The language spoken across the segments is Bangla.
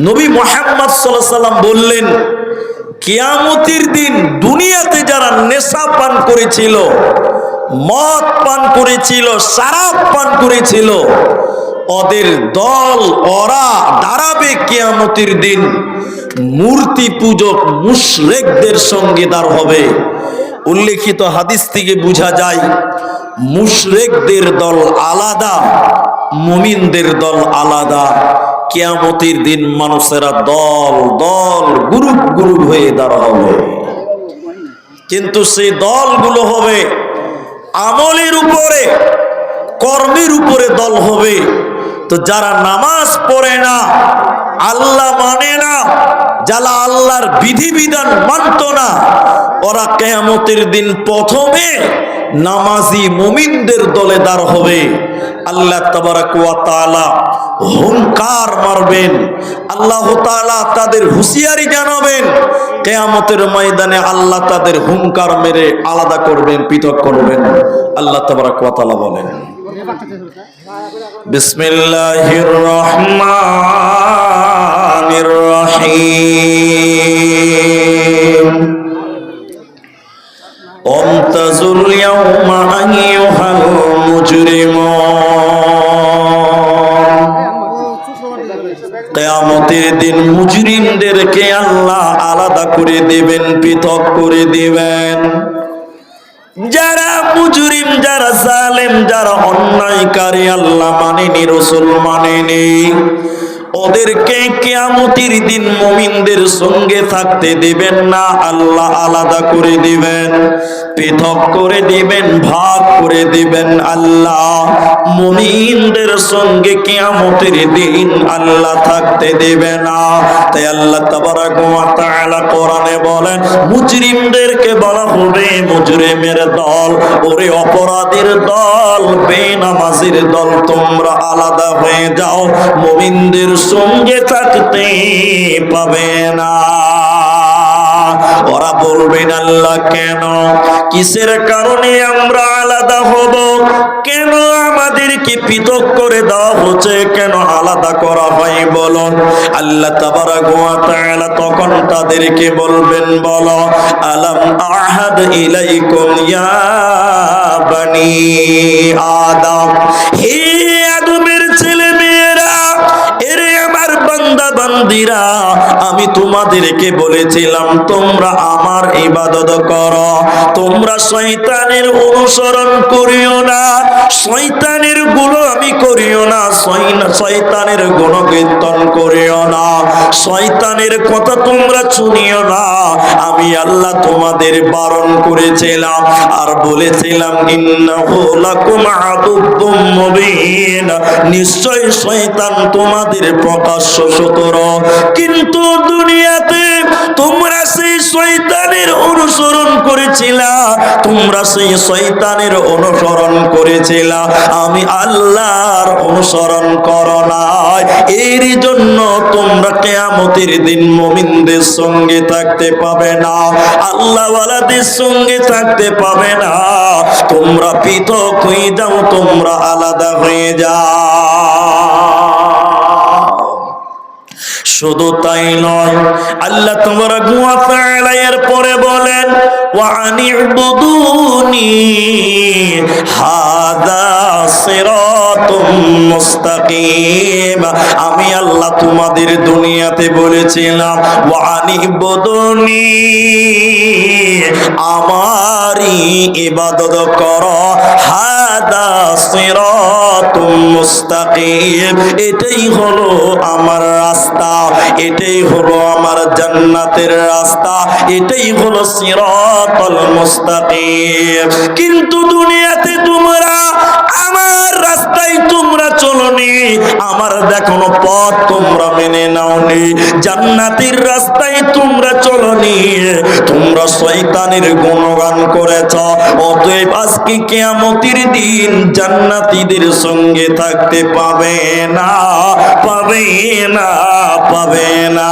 নবী মুহাম্মদ সাল্লাল্লাহু আলাইহি সাল্লাম বললেন, কিয়ামতের দিন দুনিয়াতে যারা নেশা পান করেছিল, মদ পান করেছিল, শরাব পান করেছিল, ওদের দল ওরা দাঁড়াবে কিয়ামতের দিন মূর্তি পূজক মুশরিকদের সঙ্গে দাঁড় হবে। উল্লেখিত হাদিস থেকে বোঝা যায় মুশরিকদের দল আলাদা, মুমিনদের দল আলাদা। কিয়ামতের দিন মানুষেরা দল দল গ্রুপ গ্রুপ হয়ে দাঁড়া হবে, কিন্তু সেই দলগুলো হবে আমলের উপরে, কর্মের উপরে দল হবে। তো যারা নামাজ পড়ে না, আল্লাহ মানে না, যারা আল্লাহর বিধিবিধান মানত না, ওরা কিয়ামতের দিন প্রথমে নামাজি মুমিনদের দলে দাঁড় হবে। আল্লাহ তাবারাক ওয়া তাআলা হুঙ্কার মারবেন, আল্লাহ তাআলা তাদের হুঁশিয়ারি জানাবেন। কিয়ামতের ময়দানে আল্লাহ তাদের হুঙ্কার মেরে আলাদা করবেন, পৃথক করবেন। আল্লাহ তাবারাক ওয়া তাআলা বলেন, বিসমিল্লাহির রহমানির রহিম। ওয়ামতাজুল ইয়াওমা আইয়ুহাল মুজরিমুন। কিয়ামতের দিন মুজরিমদেরকে আল্লাহ আলাদা করে দিবেন, পৃথক করে দিবেন। যারা মুজরিম, যারা জালেম, যারা অন্যায়কারী, আল্লাহ মানেনি, রাসূল মানেনি, ওদেরকে কিয়ামতের দিন মুমিনদের সঙ্গে থাকতে দিবেন না, আল্লাহ আলাদা করে দিবেন, পৃথক করে দিবেন, ভাগ করে দিবেন। আল্লাহ মুমিনদের সঙ্গে কিয়ামতের দিন আল্লাহ থাকতে দিবে না। তাই আল্লাহ তাবারাক ওয়া তাআলা কোরআনে বলেন, মুজরিমদেরকে বলা হবে মুজরিমের দল, ওরে অপরাধীর দল, বেনামাজির দল, তোমরা আলাদা হয়ে যাও, মুমিনদের সঙ্গে থাকতে পাবে না। ওরা বলবেন, আল্লাহ কেন, কিসের কারণে আমরা আলাদা হব, কেন আমাদেরকে পৃথক করে দেওয়া হচ্ছে, কেন আলাদা করা হয় বলো। আল্লাহ তাবারাক ওয়া তাআলা তখন তাদেরকে বলবেন, বলো, আলাম আহাদ ইলাইকুম ইয়া বানি আদম, হে আদমের ছেলে মেয়েরা, এরে আমার বান্দা বান্দিরা, আমি তোমাদেরকে বলেছিলাম তোমরা আমার ইবাদত করো, তোমরা শয়তানের অনুসরণ করিও না, শয়তানের গোলামি করিও না, শয়তানের গুণকীর্তন করিও না, শয়তানের কথা তোমরা শুনিও না। আমি আল্লাহ তোমাদের বারণ করেছিলাম আর বলেছিলাম, ইন্নাহু লাকুম আদুউম মুবিন, নিশ্চয় শয়তান তোমাদের প্রকাশ্য শত্রু। কিন্তু দুনিয়াতে তোমরা সেই শয়তানের অনুসরণ করেছিলা, তোমরা সেই শয়তানের অনুসরণ করেছিলা, আমি আল্লাহর অনুসরণ করো নাই। এর জন্য তোমরা কিয়ামতের দিন মুমিনদের সঙ্গে থাকতে পাবে না, আল্লাহওয়ালাদের সঙ্গে থাকতে পাবে না। তোমরা পৃথক হয়ে যাও, তোমরা আলাদা হয়ে যাও। শুধু তাই নয়, আল্লাহ তাবারাক ওয়া তাআলা এর পরে বলেন, ওয়া আনি'বুদুনি হাযা সিরাতুম মুস্তাকিম। আমি আল্লাহ তোমাদের দুনিয়াতে বলেছিলাম, ওয়া আনি'বুদুনি, আমারই ইবাদত করো, হাযা সিরাতুম মুস্তাকিম, এটাই হলো আমার রাস্তা, এটাই হলো আমার জান্নাতের রাস্তা, এটাই হলো সিরাতুল মুস্তাকিম। কিন্তু দুনিয়াতে তোমরা আমার রাস্তায় তোমরা চলোনি, আমার দেখানো পথ তোমরা মেনে নাওনি, জান্নাতের রাস্তায় তোমরা চলোনি, তোমরা শয়তানের গুণগান করেছ। অতএব আজকে কিয়ামতের দিন জান্নাতীদের সঙ্গে থাকতে পাবে না, পাবে না, পাবে না।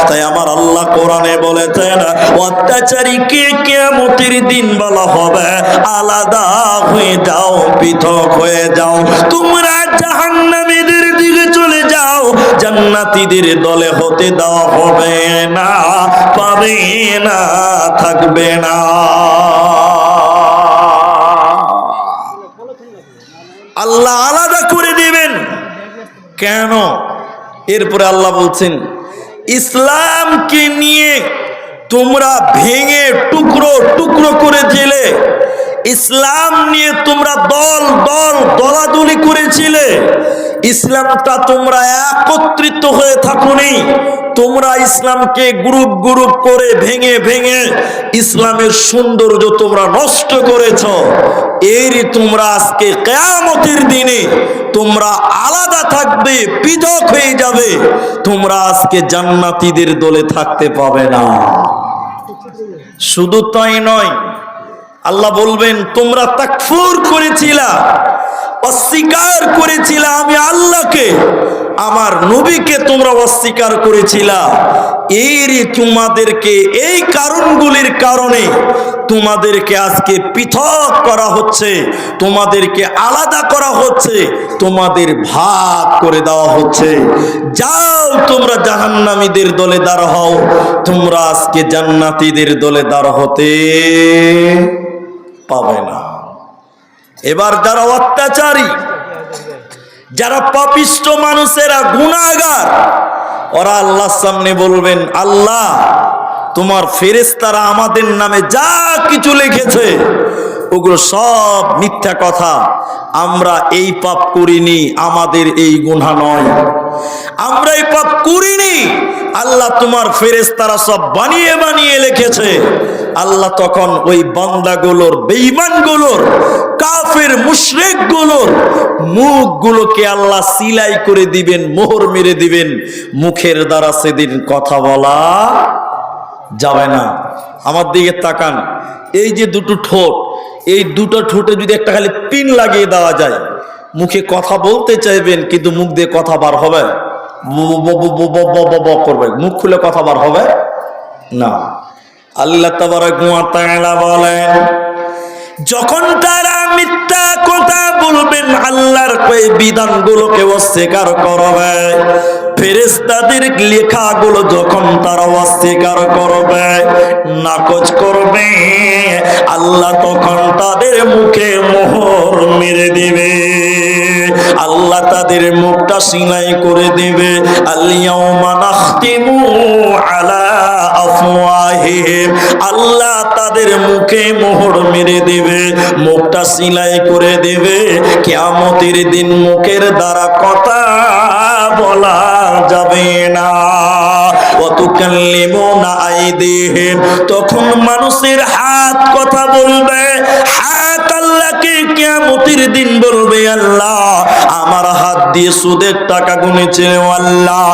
তাই আমার আল্লাহ কোরআনে বলেছেন, অত্যাচারীকে কিয়ামতের দিন বলা হবে আলাদা হয়ে যাও, পৃথক হয়ে যাও, তোমরা জাহান্নামীদের দিকে চলে যাও, জান্নাতীদের দলে হতে দেওয়া হবে না, পাবে না, থাকবে না। আল্লাহ আলাদা করে দিবেন। কেন? এরপরে আল্লাহ বলছেন, ইসলামকে নিয়ে তোমরা ভেঙে টুকরো টুকরো করে দিলে, ইসলাম নিয়ে তোমরা দল দল দলাদলি করেছিলে, ইসলামটা তোমরা একত্রিত হয়ে থাকুনি, তোমরা ইসলামকে গ্রুপ গ্রুপ করে ভেঙে ভেঙে ইসলামের সৌন্দর্য তোমরা নষ্ট করেছ। এরই তোমরা আজকে কিয়ামতের দিনে তোমরা আলাদা থাকবে, পৃথক হয়ে যাবে, তোমরা আজকে জান্নাতীদের দলে থাকতে পাবে না। শুধু তাই নয়, আল্লাহ বলবেন, তোমরা তাকফুর করেছিলা, অস্বীকার করেছিলা আমি আল্লাহকে, আমার নবীকে তোমরা অস্বীকার করেছিলা। এরই তোমাদেরকে, এই কারণগুলির কারণে তোমাদেরকে আজকে পৃথক করা হচ্ছে, তোমাদেরকে আলাদা করা হচ্ছে, তোমাদের ভাগ করে দেওয়া হচ্ছে। যাও তোমরা জাহান্নামীদের দলে দাঁড় হও, তোমরা আজকে জান্নাতীদের দলে দাঁড় হতে পাবে না। এবার যারা অত্যাচারী, যারা পাপিষ্ট মানুষেরা, গুনাহগার, ওরা আল্লাহর সামনে বলবেন, আল্লাহ তোমার ফেরেশতারা আমাদের নামে যা কিছু লিখেছে ওগুলো সব মিথ্যা কথা, আমরা এই পাপ করিনি, আমাদের এই গুনাহ নয়, আমরা এই পাপ করিনি, আল্লাহ তোমার ফেরেশতারা সব বানিয়ে বানিয়ে লিখেছে। আল্লাহ তখন ওই বান্দাগুলোর, বেঈমানগুলোর, কাফের মুশরিকগুলোর মুখগুলোকে আল্লাহ সিলাই করে দিবেন, মোহর মেরে দিবেন, মুখের দ্বারা সেদিন কথা বলা যাবে না। আমার দিকে তাকান, এই যে দুটো ঠোঁট, এই দুটো ঠোঁটে যদি একটা খালি পিন লাগিয়ে দেওয়া যায়, মুখে কথা বলতে চাইবেন কিন্তু মুখ দিয়ে কথা বার হবে করবে, মুখ খুলে কথা বার হবে না। আল্লাহ তাবারাক ওয়া তাআলা বলেন, যখন তারা মিথ্যা কথা বলবেন, আল্লাহর কই বিধানগুলোকে অস্বীকার করবে, ফেরেশতাদের লেখাগুলো যখন তারা অস্বীকার করবে, নাকচ করবে, আল্লাহ তখন তাদের মুখে মোহর মেরে দিবে, আল্লাহ তাদের মুখটা সিলাই করে দিবে। আল ইয়াউমা নাখতিমু আলা আফওয়াহিহিম, আল্লাহ তাদের মুখে মোহর মেরে দিবে, মুখটা সিলাই করে দিবে। কিয়ামতের দিন মুখের দ্বারা কথা বলা যাবে না। ওয়াতুকাল্লিমুনা আইদিহিম, তখন মানুষের হাত কথা বলবে, হাত আল্লাহকে কিয়ামতের দিন বলবে, আল্লাহ আমার হাত দিয়ে সুদের টাকা গুনেছিল, আল্লাহ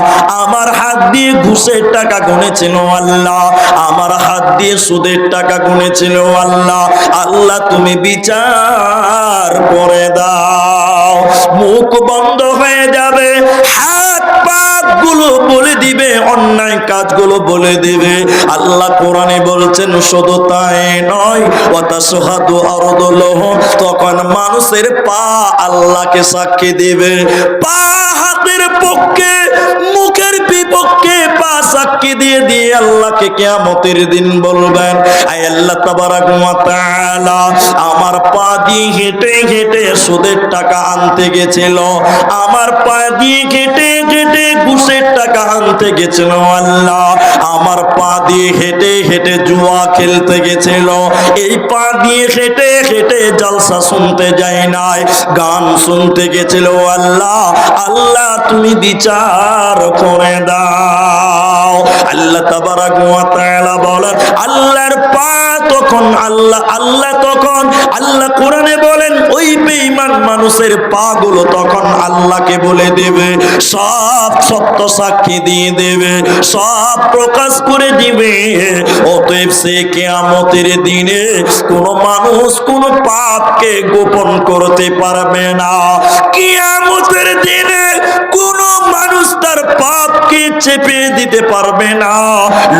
আমার হাত দিয়ে ঘুষের টাকা গুনেছিল, আল্লাহ আমার হাত দিয়ে সুদের টাকা গুনেছিল, আল্লাহ আল্লাহ তুমি বিচার করে দাও। মুখ বন্ধ হয়ে যাবে, হাত পাপগুলো বলে দিবে, অন্যায় কাজগুলো বলে দিবে। আল্লাহ কোরআনে বলছেন, শুধু তাই নয়, ওয়াতাশহাদু আরজুলুহুম, তখন মানুষের পা আল্লাহকে সাক্ষী দিবে। পা হাতের পক্ষে, মুখের বিপক্ষে পা সাক্ষী দিয়ে দিয়ে আল্লাহকে কিয়ামতের দিন বলবেন, আয় আল্লাহ তাবারাক ওয়া তাআলা, আমার পা দিয়ে হেঁটে হেঁটে সুদের টাকা আনতে গেছিল, আমার পা দিয়ে হেঁটে হেঁটে ঘুষের টাকা আনতে গেছিল, আল্লাহ আমার পা দিয়ে হেঁটে হেঁটে জুয়া খেলতে গেছিল, এই পা দিয়ে হেঁটে হেঁটে জলসা শুনতে যায় নাই, গান শুনতে গেছিল, আল্লাহ আল্লাহ তুমি বিচার করে দাও। আল্লাহ তাবারাক ওয়া তাআলা বলেন, আল্লাহর পা তখন আল্লাহ তখন আল্লাহ কোরআনে বলেন, ওই বেঈমান মানুষের পা গুলো তখন আল্লাহকে বলে দেবে, সব সত্য সাক্ষী দিয়ে দেবে, সব প্রকাশ করে দিবে। অতএব সে কিয়ামতের দিনে কোন মানুষ কোন পাপকে গোপন করতে পারবে না। কিয়ামতের দিনে কোন মানুষ বান্দার পাপকে চেপে দিতে পারবে না,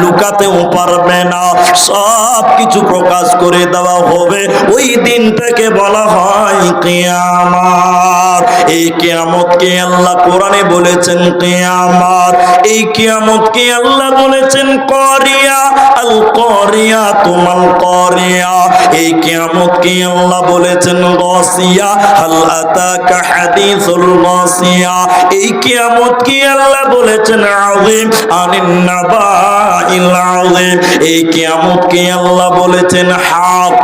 লুকাতেও পারবে না, সব কিছু প্রকাশ করে দেওয়া হবে। ওই দিনটাকে বলা হয় কিয়ামত। এই কিয়ামতকে আল্লাহ কোরআনে বলেছেন কিয়ামত। এই কিয়ামতকে আল্লাহ বলেছেন করিয়া, আল করিয়া তুমাল করিয়া। এই কিয়ামতকে আল্লাহ বলেছেন গাসিয়া, হাল আতাকা হাদিসুল গাসিয়া। এই কিয়ামতকে আল্লাহ বলেছেন আযীম, আনিন নাবাইল আযীম। এই কিয়ামতকে আল্লাহ বলেছেন হাক,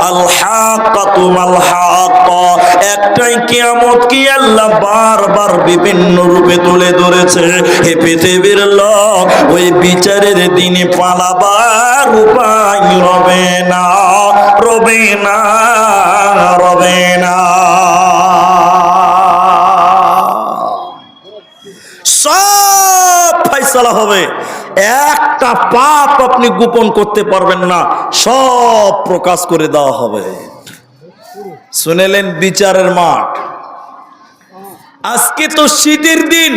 আল হাক্কাতু মাল হাক্ক। একটাই কিয়ামত কি আল্লাহ বারবার বিভিন্ন রূপে তুলে ধরেছে। হে পৃথিবীর লোক, ওই বিচারের দিনে পালাবার উপায় রবে না, রবে না, রবে না। সব ফয়সালা হবে। একটা পাপ আপনি গোপন করতে পারবেন না, সব প্রকাশ করে দেওয়া হবে। শুনেলেন বিচারের মাঠ। আজকে তো শীতের দিন,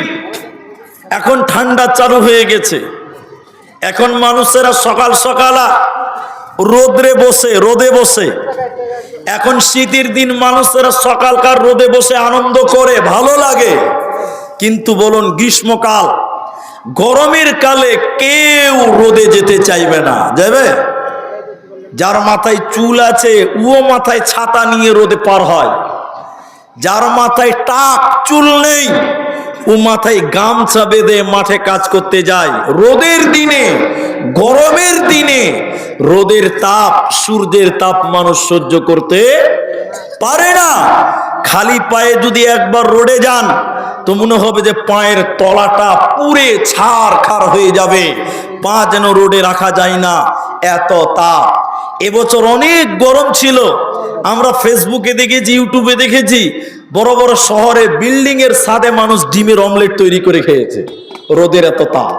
এখন ঠান্ডা চালু হয়ে গেছে। এখন মানুষেরা সকাল সকাল রোদে বসে। এখন শীতের দিন মানুষেরা সকালকার রোদে বসে আনন্দ করে, ভালো লাগে। কিন্তু বলুন গ্রীষ্মকাল, গরমের কালে কেউ রোদে যেতে চাইবে না, যাবে? যার মাথায় চুল আছে ও মাথায় ছাতা নিয়ে রোদে পার হয়। যার মাথায় টাক চুল নেই ও মাথায় গামছা বেঁধে মাঠে কাজ করতে যায়। রোদের দিনে, গরমের দিনে রোদের তাপ, সূর্যের তাপ মানুষ সহ্য করতে পারে না। খালি পায়ে যদি একবার রোদে যান তো মনে হবে যে পায়ের তলাটা পুরে ছারখার হয়ে যাবে, পা যেন রোদে রাখা যায় না, এত তাপ। এবছর অনেক গরম ছিল। আমরা ফেসবুকে দেখেছি, ইউটিউবে দেখেছি, বড় বড় শহরে বিল্ডিং এর ছাদে মানুষ ডিমের অমলেট তৈরি করে খেয়েছে, রোদের এত তাপ।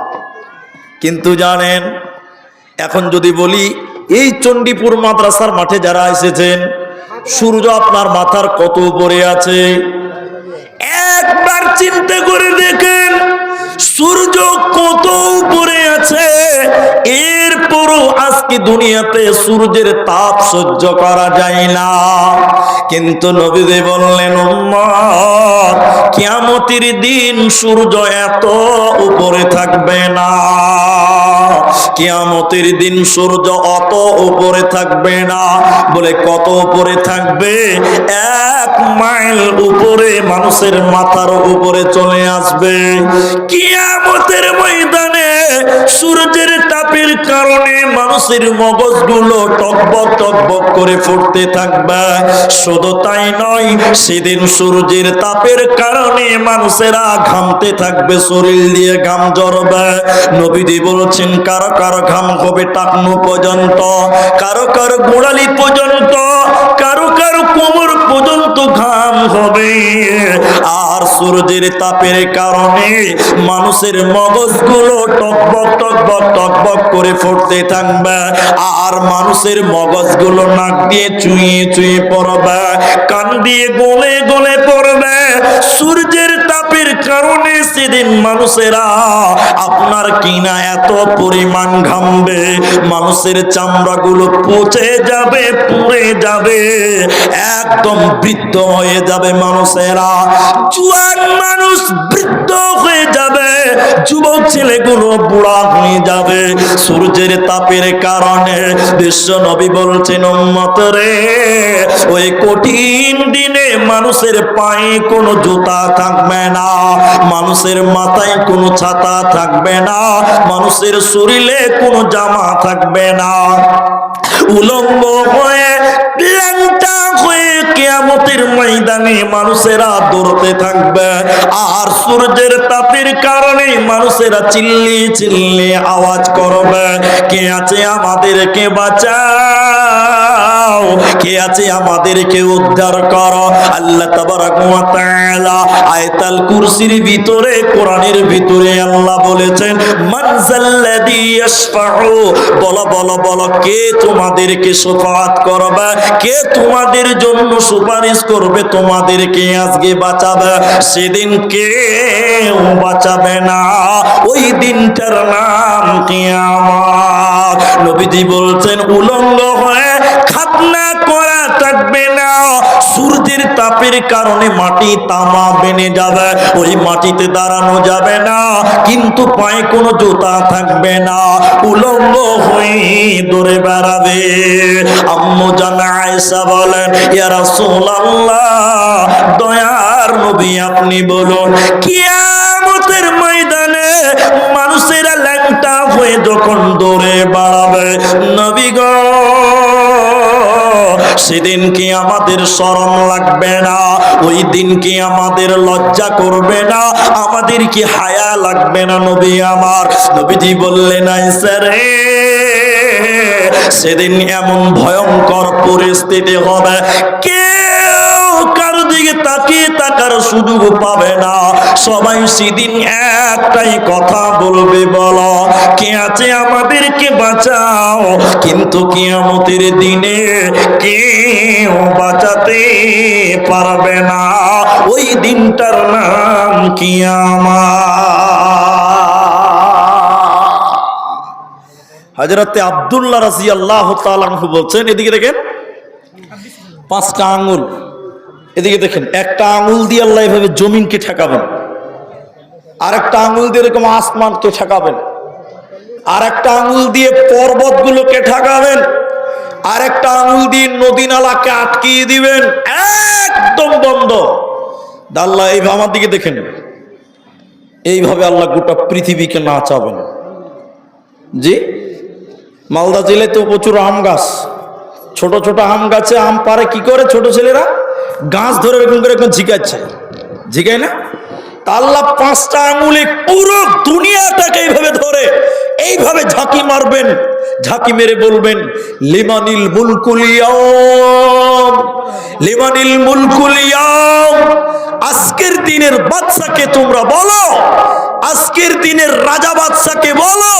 কিন্তু জানেন, এখন যদি বলি এই চণ্ডীপুর মাদ্রাসার মাঠে যারা এসেছেন, সূর্য আপনার মাথার কত উপরে আছে একবার চিন্তা করে দেখেন, সূর্য কত উপরে আছে। এরপরও আজকে দুনিয়াতে সূর্যের তাপ সহ্য করা যায় না। কিন্তু নবীজি বললেন, উম্মত, কিয়ামতের দিন সূর্য এত উপরে থাকবে না। কিয়ামতের দিন সূর্য অত উপরে থাকবে না। বলে কত উপরে থাকবে? 1 মাইল উপরে মানুষের মাথার উপরে চলে আসবে। কিয়ামতের ময়দানে সূর্যের তাপের কারণে মানুষের মগজগুলো টকবক টকবক করে ফুটতে থাকবে। শুধু তাই নয়, সেদিন সূর্যের তাপের কারণে মানুষেরা ঘামতে থাকবে, শরীর দিয়ে ঘাম ঝরবে। নবীজি বলছেন, কারো কারো ঘাম হবে টাকনু পর্যন্ত, কারো কারো গোড়ালি পর্যন্ত, কারো কারো কোমর পর্যন্ত ঘাম হবে। আর সূর্যের তাপের কারণে মানুষের মগজগুলো টকবক টকবক টকবক করে ফুটতে থাকবে। আর মানুষের মগজগুলো নাক দিয়ে চুইয়ে চুইয়ে পড়বে, কান দিয়ে গলে গলে পড়বে। সূর্যের তাপের কারণে সেদিন মানুষেরা আপনার কিনা এত পরিমাণ ঘামবে, মানুষের চামড়াগুলো পচে যাবে, পুড়ে যাবে, একদম বৃদ্ধ হয়ে যাবে মানুষেরা। জুয়ান মানুষ বৃদ্ধ হয়ে যাবে, যুবক ছেলেগুলো বুড়া হয়ে যাবে সূর্যের তাপের কারণে। বিশ্ব নবী বলছেন, উম্মত রে, ওই কঠিন দিনে মানুষের পায়ে কোনো জুতা থাকবে না, মানুষের মাথায় কোনো ছাতা থাকবে না, মানুষের শরীরে কোনো জামা থাকবে না। উলঙ্গ হয়ে, ল্যাংটা হয়ে কিয়ামতের ময়দানে মানুষেরা দৌড়তে থাকবে। আর সূর্যের তাপের কারণে মানুষেরা চিল্লিয়ে চিল্লিয়ে আওয়াজ করবে, কে আছে আমাদেরকে বাঁচাও, বাঁচাও, কে আছে আমাদেরকে উদ্ধার করো। আল্লাহ তাবারাক ওয়া তাআলা আয়াতুল কুরসির ভিতরে, কোরআনের ভিতরে আল্লাহ বলেছেন, মান যাল্লাযী ইয়াশফাউ, বলো বলো বলো, কে তোমাদেরকে শাফাআত করবে, কে তোমাদের জন্য সুপারিশ করবে, তোমাদেরকে আজকে বাঁচাবে। সেদিন কেউ বাঁচাবে না, ওই দিনটার নাম কিয়ামত। নবীজি বলছেন, উলঙ্গ হয়ে খাতনা করা থাকবে না, সূর্যের তাপের কারণে মাটি তামা বেনে যাবে, ওই মাটিতে দাঁড়ানো যাবে না, কিন্তু পায়ে কোনো জুতা থাকবে না, উলঙ্গ হয়ে দৌড়ে বেড়াবে। আম্মু জান আয়েশা বলেন, ইয়া রাসূলুল্লাহ, দয়ার নবী আপনি বলুন, কিয়ামতের ময়দানে মানুষেরা ল্যাংটা হয়ে যখন দৌড়ে বেড়াবে, নবী গো, সেদিন কি আমাদের শরম লাগবে না? ওই দিন কি আমাদের লজ্জা করবে না? আমাদের কি হায়া লাগবে না? নবী আমার, নবীজি বললেন, আয়েশা রে, সেদিন এমন ভয়ঙ্কর পরিস্থিতি হবে, কেউ কারো দিকে তাকিয়ে তাকার সুযোগ পাবে না। সবাই সেদিন একটাই কথা বলবে, বলো কে আছে আমাদেরকে বাঁচাও। কিন্তু কিয়ামতের দিনে কেউ বাঁচাতে পারবে না, ওই দিনটার নাম কিয়ামত। হযরতে আব্দুল্লাহ রাদিয়াল্লাহু তাআলা আনহু বলছেন, এদিকে দেখেন, 5টা আঙ্গুল, এদিকে দেখেন, একটা আঙ্গুল দিয়ে আল্লাহ এভাবে জমিনকে ঠেকাবেন, আরেকটা আঙ্গুল দিয়ে এরকম আসমানকে ঠেকাবেন, আরেকটা আঙ্গুল দিয়ে পর্বতগুলোকে ঠেকাবেন, আরেকটা আঙ্গুল দিয়ে নদী নালাকে আটকিয়ে দিবেন, একদম বন্ধ। আল্লাহ এইভাবে, আমার দিকে দেখেন, এইভাবে আল্লাহ গোটা পৃথিবীকে নাচাবেন। জি, মালদা জেলায় তো প্রচুর আম গাছ, ছোট ছোট আম গাছে আম পারে কি করে ছোট ছেলেরা, গাছ ধরে এরকম করে এখন ঝিকাচ্ছে, ঝিকায় না? তা আল্লাহ 5টা আঙুলে পুরো দুনিয়াটাকে এইভাবে ধরে এইভাবে ঝাঁকি মারবেন, ঝাঁকি মেরে বলবেন, লিমানিল মুলকুল ইয়াউম, লিমানিল মুলকুল ইয়াউম। আজকের দিনের বাদশাকে তোমরা বলো, আজকের দিনের রাজা বাদশাকে বলো,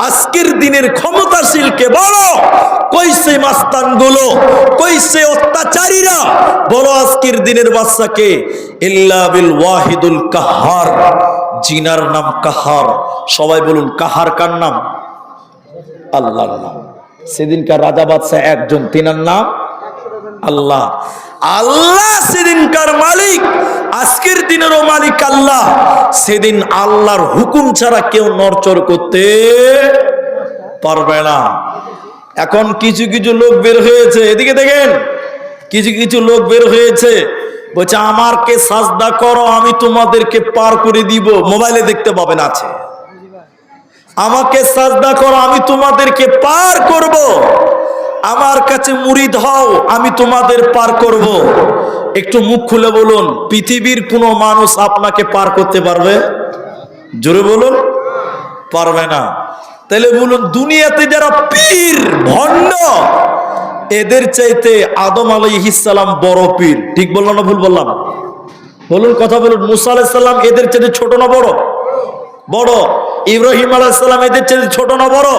আজকের দিনের ক্ষমতাশীলকে বলো, কইছে মাস্তানগুলো, কইছে অত্যাচারীরা, বলো আজকের দিনের বাদশাকে, ইল্লা বিল ওয়াহিদুল কাহার, জিনার নাম কাহার। সবাই বলুন, কাহার কার নাম? আল্লাহর নাম। সেদিনকার রাজা বাদশা একজন, তিনার নাম আল্লাহ। আল্লাহ সেদিনকার মালিক, আজকের দিনেরও মালিক আল্লাহ। সেদিন আল্লাহর হুকুম ছাড়া কেউ নড়চড় করতে পারবে না। এখন কিছু কিছু লোক বের হয়েছে, এদিকে দেখেন, কিছু কিছু লোক বের হয়েছে, বলছে আমারকে সাজদা করো, আমি তোমাদেরকে পার করে দিব। মোবাইলে দেখতে পাবেন, আছে, আমাকে সাজদা করো, আমি তোমাদেরকে পার করব। আমার কাছে মুরিদ হও, আমি তোমাদের পার করব। একটু মুখ খুলে বলুন, পৃথিবীর কোনো মানুষ আপনাকে পার করতে পারবে? জোরে বলুন, পারবে না। তাহলে বলুন, দুনিয়াতে যারা পীর ভণ্ড, এদের চাইতে আদম আলাইহিস সালাম বড় পীর। ঠিক বললাম না ভুল বললাম? বলুন, কথা বলুন। মুসা আলাইহিস সালাম এদের চাইতে ছোট না বড়? বড়। ইব্রাহিম আলাইহিস সালাম এদের চাইতে ছোট না বড়?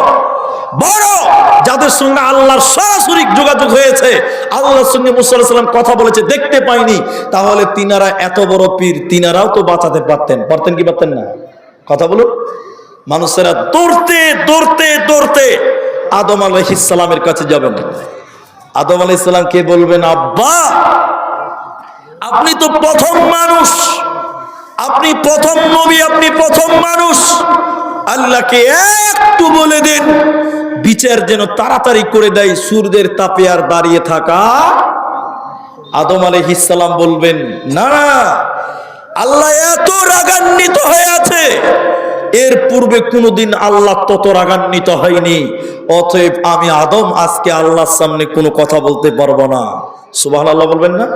বড়। যাদের সঙ্গে আল্লাহর সরাসরি যোগাযোগ হয়েছে, আল্লাহর সঙ্গে মুসা আলাইহিস সালাম কথা বলেছে, দেখতে পাইনি, তাহলে তিনারা এত বড় পীর, তিনারাও তো বাঁচাতে পারতেন। পারতেন কি পারতেন না? কথা বলুন। মানুষেরা দৌড়তে দৌড়তে দৌড়তে আদম আলাইহিস সালামের কাছে যাবেন। আদম আলাইহিস সালামকে বলবেন, আব্বা, আপনি তো প্রথম মানুষ, আপনি প্রথম নবী, আপনি প্রথম মানুষ, আল্লাহকে একটু বলে দেন বিচার যেন তাড়াতাড়ি করে দেয়, সূর্যের তাপে আর দাঁড়িয়ে থাকা। আদম আলাইহিস সালাম বলবেন, না না, আল্লাহ এত রাগান্বিত হয়ে আছে, এর পূর্বে কোনোদিন আল্লাহ তত রাগান্বিত হয়নি, অতএব আমি আদম আজকে আল্লাহর সামনে কোনো কথা বলতে পারবো না। সুবহানাল্লাহ বলবেন না?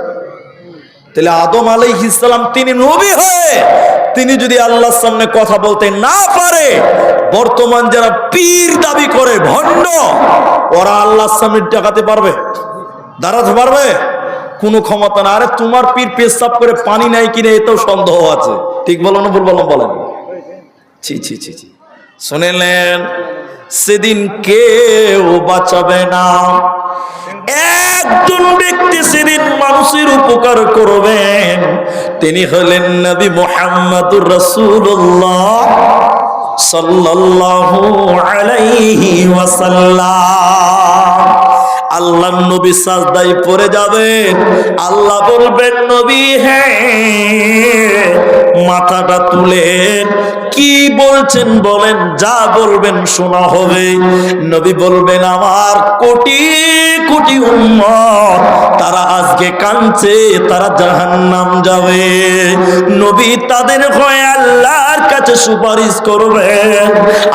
তাহলে আদম আলাইহিস সালাম তিনি নবী হয়ে তিনি যদি আল্লাহর সামনে কথা বলতে না পারে, বর্তমান যারা পীর দাবি করে ভণ্ড, ওরা আল্লাহর সামনে দেখাতে পারবে? দাঁড়াতে পারবে? কোনো ক্ষমতা না। আরে তোমার পীর পেশাব করে পানি নাই কিনা এতেও সন্দেহ আছে। ঠিক বলো না ভুল বললাম? বলেন। ছি ছি ছি ছি। শুনেলেন, সেদিন কেউ বাঁচাবে না। একজন ব্যক্তি সেদিন মানুষের উপকার করবেন, তিনি হলেন নবী মুহাম্মদুর রাসূলুল্লাহ সাল্লাল্লাহু আলাইহি ওয়াসাল্লাম। আল্লাহর নবী সাজদায় পড়ে যাবেন, আল্লাহ বলবেন নবী হ্যাঁ মাথাটা তুলেন, কি বলছেন বলেন, যা বলবেন শোনা হবে। নবী বলবেন আমার কোটি কোটি উম্মত তারা আজকে কাঁদছে, তারা জাহান্নাম যাবে। নবী তাদের হয়ে আল্লাহর কাছে সুপারিশ করবেন,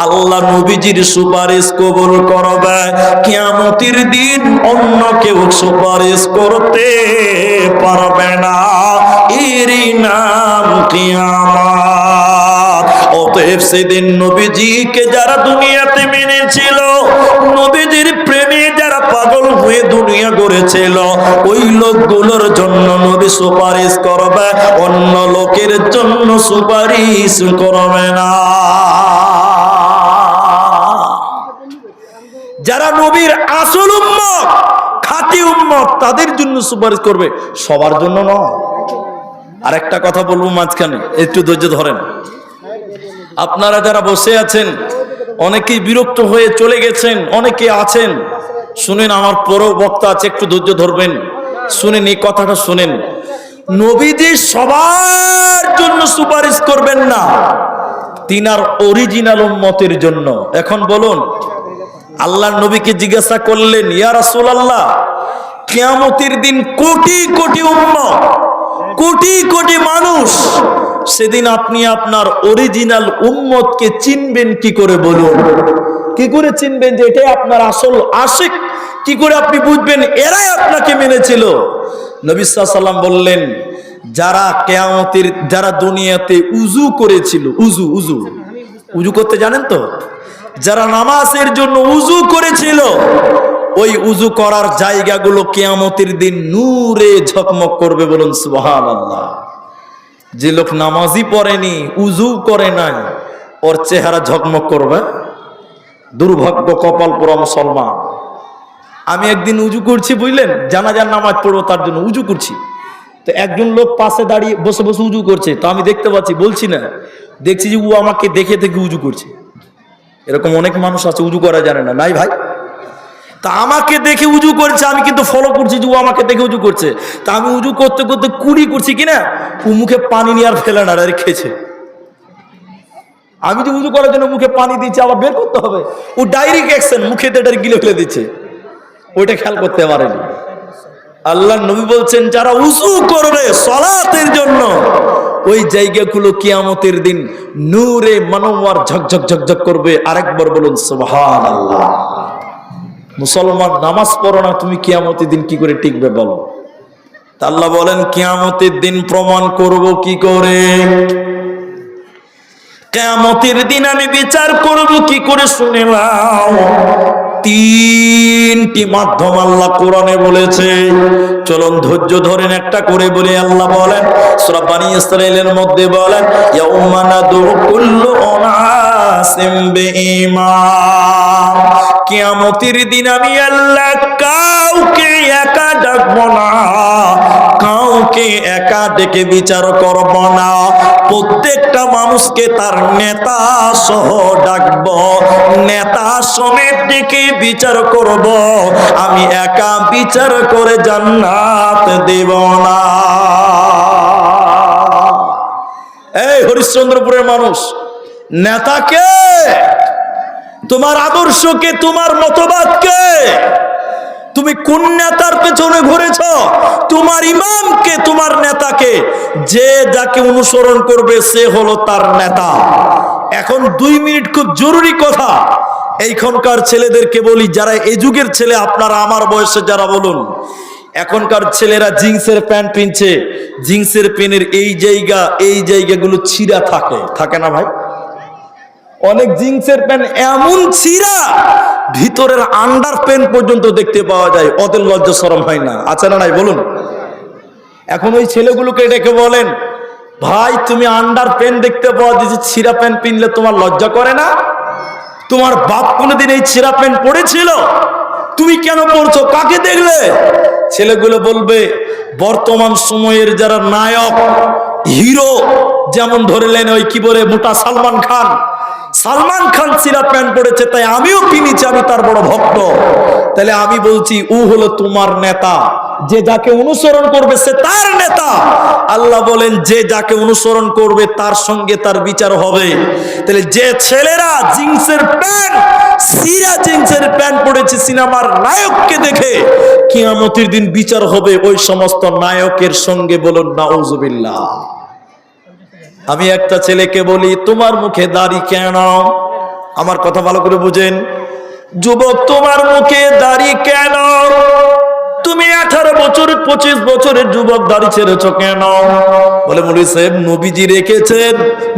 আল্লাহ নবীজির সুপারিশ কবুল করবে। কিয়ামতের দিন অন্য কেউ সুপারিশ করতে পারবে না, এরই নাম কিয়ামত। অতএব সেদিন নবীজিকে যারা দুনিয়াতে মেনেছিল, নবীজির প্রেমে যারা পাগল হয়ে দুনিয়া গড়েছিল, ওই লোকগুলোর জন্য নবী সুপারিশ করবে, অন্য লোকের জন্য সুপারিশ করবে না। যারা নবীর আসল উম্মত, খাঁটি উম্মত, তাদের জন্য সুপারিশ করবে, সবার জন্য নয়। আর একটা কথা বলবো মাঝখানে, একটু ধৈর্য ধরেন। আপনারা যারা বসে আছেন, অনেকেই বিরক্ত হয়ে চলে গেছেন, অনেকে আছেন, শুনেন, আমার পরও বক্তা আছে, একটু ধৈর্য ধরবেন, শুনেন এই কথাটা শুনেন। নবীজি সবার জন্য সুপারিশ করবেন না, তিনার অরিজিনাল উম্মতের জন্য। এখন বলুন, আল্লাহ নবীকে জিজ্ঞাসা করলেন, ইয়া রাসূলুল্লাহ, কিয়ামতের দিন কোটি কোটি উম্মত, কোটি কোটি মানুষ, সেদিন আপনি আপনার অরিজিনাল উম্মতকে চিনবেন কি করে? বলুন, কি করে চিনবেন যে এটাই আপনার আসল আশিক? কি করে আপনি বুঝবেন এরাই আপনাকে মেনেছিল? নবী সাল্লাল্লাহু আলাইহি ওয়াসাল্লাম বললেন, যারা কিয়ামতের, যারা দুনিয়াতে উযু করেছিল, উযু উযু উযু করতে জানেন তো? যারা নামাজের জন্য উযু করেছিল, ওই উযু করার জায়গাগুলো কিয়ামতের দিন নূরে ঝকমক করবে। বলুন সুবহানাল্লাহ। যে লোক নামাজই পড়েনি, উযু করে নাই, ওর চেহারা ঝকমক করবে। দুর্ভাগ্য কপাল পোড়া মুসলমান। আমি একদিন উযু করছি, বুঝলেন, জানাজার নামাজ পড়বো, তার জন্য উযু করছি। তো একজন লোক পাশে দাঁড়িয়ে বসে বসে উযু করছে, তো আমি দেখতে পাচ্ছি, বলছি না, দেখছি যে ও আমাকে দেখে দেখে উযু করছে। এরকম অনেক মানুষ আছে উযু করা জানে না, নাই ভাই? তা আমাকে দেখে উযু করছে, আমি কিন্তু ফলো করছি যে ও আমাকে দেখে উযু করছে। তা আমি উযু করতে করতে কুড়ি করছি কিনা, ও মুখে পানি নিয়ে আর ফেলে না, আর খেয়েছে। আমি যে উযু করার জন্য মুখে পানি দিচ্ছি, আবার বের করতে হবে, ও ডাইরেক্ট অ্যাকশন, মুখে তো এটা গিলে ফেলে দিচ্ছে, ওইটা খেয়াল করতে পারেনি। আল্লাহ নবী বলছেন, যারা উযু করবে সালাতের জন্য, ওই জায়গাগুলো কিয়ামতের দিন নূরে মনোয়ার ঝকঝক ঝকঝক করবে। আরেকবার বলুন সুবহানাল্লাহ। মুসলমান, নামাজ পড়ো না, তুমি কিয়ামতের দিন কি করে টিকবে বলো? তা আল্লাহ বলেন, কিয়ামতের দিন প্রমাণ করব কি করে? কিয়ামতের দিন আমি বিচার করব কি করে? শুনে নাও, তিনটি মাধ্যম আল্লাহ কোরআনে বলেছে। চলুন ধৈর্য ধরেন, একটা করে বলি। আল্লাহ বলেন সূরা বনী ইসরাঈলের মধ্যে বলেন, ইয়াউমা নাদউ কুল্লু উনাসিম বিইমাম। কিয়ামতের দিন আমি আল্লাহ কাউকে একা ডাকবো না, কাউকে একা ডেকে বিচার করব না, প্রত্যেকটা মানুষকে তার নেতা সহ ডাকবো, নেতা সমেত ডেকে বিচার করব। আমি একা বিচার করে জান্নাত দেব না। এই হরিশ্চন্দ্রপুরের মানুষ, নেতাকে, তোমার আদর্শকে, তোমার মতবাদকে, তুমি কোন নেতার পেছনে ঘুরেছ? তোমার ইমামকে, তোমার নেতাকে, যে যাকে অনুসরণ করবে সে হলো তার নেতা। এখন 2 মিনিট খুব জরুরি কথা এইখানকার ছেলেদেরকে বলি, যারা এই যুগের ছেলে, আপনারা আমার বয়সে যারা, বলুন, এখনকার ছেলেরা জিন্সের প্যান্ট পিনছে, জিন্সের প্যান্টের এই জায়গাগুলো ছিঁড়া থাকে, থাকে না ভাই? অনেক জিন্সের প্যান্ট এমন ছিঁড়া ভিতরের আন্ডার প্যান্ট পর্যন্ত দেখতে পাওয়া যায়, ওদের লজ্জা শরম হয় না? আছে না নাই বলুন? এখন ওই ছেলেগুলোকে ডেকে বলেন, ভাই তুমি আন্ডার প্যান্ট দেখতে পাওয়া যাচ্ছে, ছিঁড়া প্যান্ট পিনলে তোমার লজ্জা করে না? তোমার বাপ কোনোদিন এই ছিঁড়া প্যান্ট পরেছিল? তুমি কেন পড়ছো? কাকে দেখলে? ছেলেগুলো বলবে, বর্তমান সময়ের যারা নায়ক হিরো, যেমন ধরলেন ওই কি বলে মোটা সালমান খান, সালমান খান ছিঁড়া প্যান্ট পড়েছে তাই আমিও কিনেছি, আমি তার বড় ভক্ত। তাহলে আমি বলছি ও হলো তোমার নেতা, যে যাকে অনুসরণ করবে সে তার নেতা। আল্লাহ বলেন যে যাকে অনুসরণ করবে তার সঙ্গে তার বিচার হবে। তাহলে যে ছেলেরা জিন্সের প্যান্ট, সিরা জিন্সের প্যান্ট পড়েছে সিনেমার নায়ককে দেখে, কিয়ামতের দিন বিচার হবে ওই সমস্ত নায়কের সঙ্গে। বলুন নাউজুবিল্লাহ। আমি একটা ছেলেকে বলি, তোমার মুখে দাড়ি কেন? আমার কথা ভালো করে বুঝেন যুবক, তোমার মুখে দাড়ি কেন? তুমি 18 বছর 25 বছরের যুবক দাড়ি ছেড়েছো কেন? বলে মৌলভী সাহেব নবীজি রেখেছেন,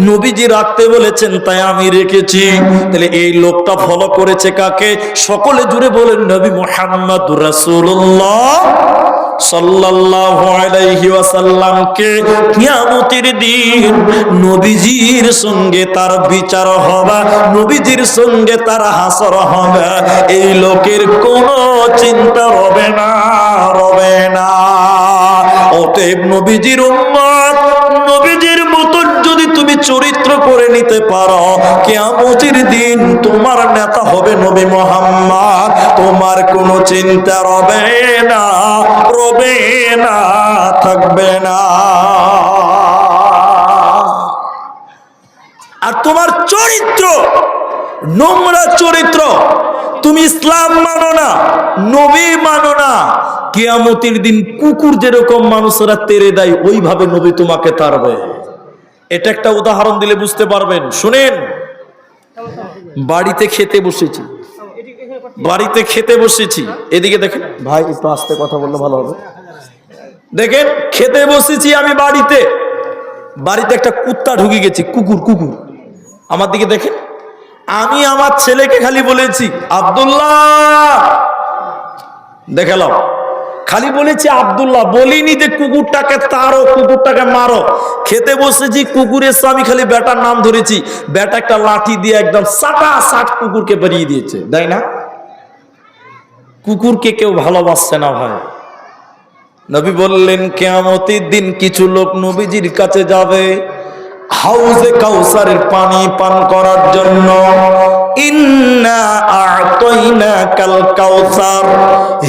নবীজি রাখতে বলেছেন তাই আমি রেখেছি। তাহলে এই লোকটা ফলো করেছে কাকে? সকলে জুড়ে বলেন নবী মুহাম্মদুর রাসূলুল্লাহ সাল্লাল্লাহু আলাইহি ওয়াসাল্লামকে। কিয়ামতের দিন নবীজির সঙ্গে তার বিচার হবে, নবীজির সঙ্গে তার হাসর হবে। এই লোকের কোনো চিন্তা হবে না, রবে না। অতএব নবীজির উম্মত, নবীজির মতন যদি তুমি চরিত্র করে নিতে পারো, কিয়ামতের দিন তোমার নেতা হবে নবী মুহাম্মদ। তোমার কোনো চিন্তা রবে না, রবে না, থাকবে না। আর তোমার চরিত্র নোংরা চরিত্র, তুমি ইসলাম মানো না, নবী মানো না, কিয়ামতের দিন কুকুর যেরকম মানুষরা তেড়ে দেয় ওইভাবে নবী তোমাকে তাড়বে। এটা একটা উদাহরণ দিলে বুঝতে পারবেন। শুনেন, বাড়িতে খেতে বসেছি, বাড়িতে খেতে বসেছি, এদিকে দেখেন ভাই, একটু আস্তে কথা বললে ভালো হবে। দেখেন খেতে বসেছি আমি বাড়িতে, বাড়িতে একটা কুত্তা ঢুকে গেছে, কুকুর, কুকুর আমার দিকে দেখেন। আমি আমার ছেলেকে খালি বলেছি আব্দুল্লাহ, দেখালাম, খালি বলেছি আব্দুল্লাহ, বলিনি যে কুকুরটাকে তাড়ো, কুকুরটাকে মারো। খেতে বসেছি, কুকুরের আমি খালি বেটার নাম ধরেছি, বেটা একটা লাঠি দিয়ে একদম সাটা সাট কুকুরকে বেরিয়ে দিয়েছে। তাই না? কুকুরকে কেউ ভালোবাসছে না ভাই। নবী বললেন কিয়ামতের দিন কিছু লোক নবীজির কাছে যাবে হাউজে কাউসারের পানি পান করার জন্য। ইন্না আ'তাইনাকাল কাউসার,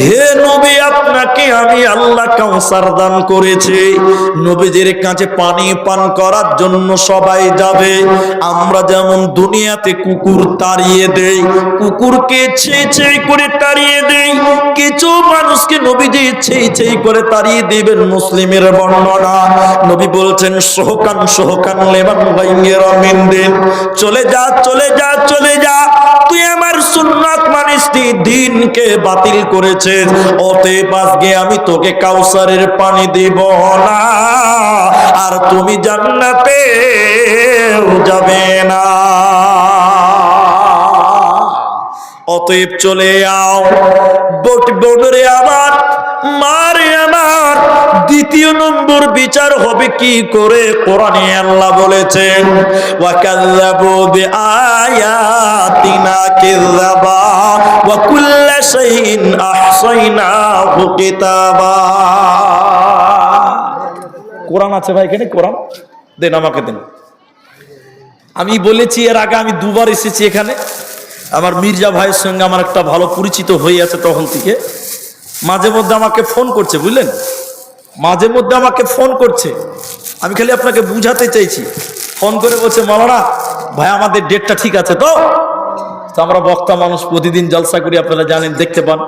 হে নবী আপনাকে আমি আল্লাহ কাউসার দান করেছি। নবীজির কাছে পানি পান করার জন্য সবাই যাবে। আমরা যেমন দুনিয়াতে কুকুর তাড়িয়ে দেই, কুকুরকে ছেই ছেই করে তাড়িয়ে দেই, কিছু মানুষকে নবীজি ছেই ছেই করে তাড়িয়ে দিবেন। মুসলিমের বর্ণনা, নবী বলছেন সোহকান সোহকান লেবান বাইয়ের মিনদিন, চলে যা চলে যা চলে যা, তুই আমার সুন্নাত মানিসনি, দিনকে বাতিল করেছিস, অতএব আজকে আমি তোকে কাউসারের পানি দিব না, আর তুমি জান্নাতে যাবে না। অতএব চলে যাও। বোনরে আমার, মারে আমার, দ্বিতীয় নম্বর বিচার হবে কি করে? কোরআনে আল্লাহ বলেছেন ওয়াকাল্লাবু বিআয়াতিনা কিযাবা ওয়া কুল্লা শাইইন আহসাইনাহু কিতাবা। কোরআন আছে ভাই এখানে? কোরআন দেন, আমাকে দেন। আমি বলেছি এর আগে আমি দুবার এসেছি এখানে। আমার মির্জা ভাইয়ের সঙ্গে আমার একটা ভালো পরিচিত হয়ে আছে, তখন থেকে মাঝে মধ্যে আমাকে ফোন করছে, বুঝলেন, মাঝে মধ্যে আমাকে ফোন করছে। আমি খালি আপনাকে বুঝাতে চাইছি, ফোন করে বলছে মাওলানা ভাই আমাদের ডেটটা ঠিক আছে তো? আমরা বক্তা মানুষ, প্রতিদিন জলসা করি, আপনারা জানেন, দেখতে পান।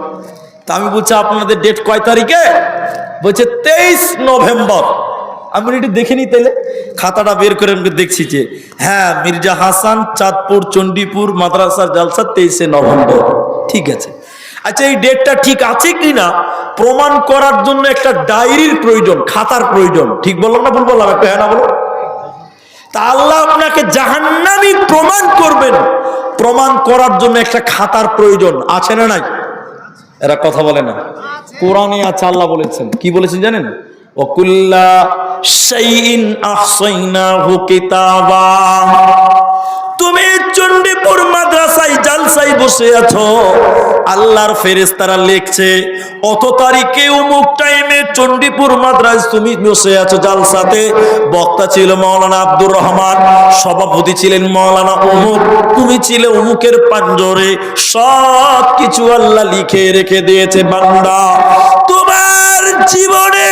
তা আমি বলছি আপনাদের ডেট কয় তারিখে? বলছে 23 নভেম্বর। আমি একটু দেখে নি, তাহলে খাতাটা বের করে আমি দেখছি যে হ্যাঁ, মির্জা হাসান, চাঁদপুর চণ্ডীপুর মাদ্রাসার জলসা 23 নভেম্বর। ঠিক আছে। আচ্ছা, এই ডেটটা ঠিক আছে কিনা প্রমাণ করার জন্য একটা ডায়েরির প্রয়োজন, খাতার প্রয়োজন। ঠিক বললাম না ভুল বললাম? একটা হ্যাঁ না বলো। তা আল্লাহ আপনাকে জাহান্নামী প্রমাণ করবেন। প্রমাণ করার জন্য একটা খাতার প্রয়োজন আছে না নাই? এরা কথা বলে না। কোরআনে আছে, আল্লাহ বলেছেন, কি বলেছেন জানেন? ওয়াকুল্লা শাইইন আহসাইনাহু কিতাবা। তুমি চণ্ডীপুর মাদ্রাসায় জালসায় বসে আছো, আল্লাহর ফেরেশতারা লিখছে অত তারিখে অমুক টাইমে চণ্ডীপুর মাদ্রাসায় তুমি বসে আছো জালসাতে। বক্তা ছিল মাওলানা আব্দুর রহমান, সভাপতি ছিলেন মাওলানা অমুক, তুমি ছিলে অমুকের পাঞ্জরে। সব কিছু আল্লাহ লিখে রেখে দিয়েছে বান্দা। তোমার জীবনে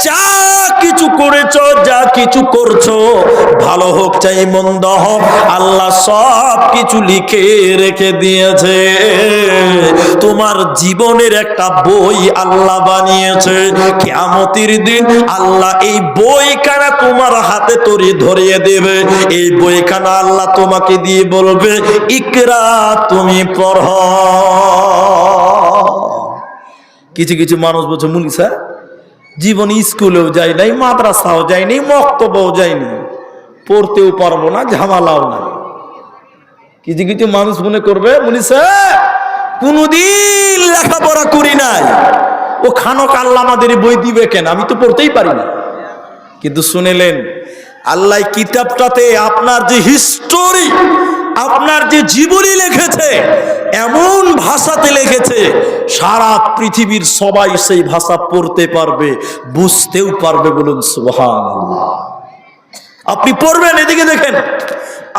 যা কিছু করেছো, যা কিছু করছো, ভালো হোক চাই মন্দ হোক, আল্লাহ সব কিছু লিখে রেখে দিয়েছে। তোমার জীবনের একটা বই আল্লাহ বানিয়েছে। কিয়ামতের দিন আল্লাহ এই বইখানা তোমার হাতে ধরিয়ে দেবে। এই বইখানা আল্লাহ তোমাকে দিয়ে বলবে, ইকরা, তুমি পড়ো। কিছু কিছু মানুষ বলছে, মুনি স্যার জীবনে স্কুলেও যাই নাই, মাদ্রাসাও যাইনি, মক্তবেও যাইনি, পড়তেও পারবো না, ঝামেলাও নাই। কিছু কিছু মানুষ মনে করবে, মুনি স্যার কোনদিন লেখাপড়া করি নাই, ও খানক আল্লাহ আমাদের বই দিবে কেন, আমি তো পড়তেই পারি না। কিন্তু শুনেলেন, আল্লাহ কিতাবটাতে আপনার যে হিস্টোরি, আপনার যে জীবনী লিখেছে, এমন ভাষাতে লিখেছে সারা পৃথিবীর সবাই সেই ভাষা পড়তে পারবে, বুঝতেও পারবে। বলুন সুবহানাল্লাহ। আপনি পড়বেন, এদিকে দেখেন,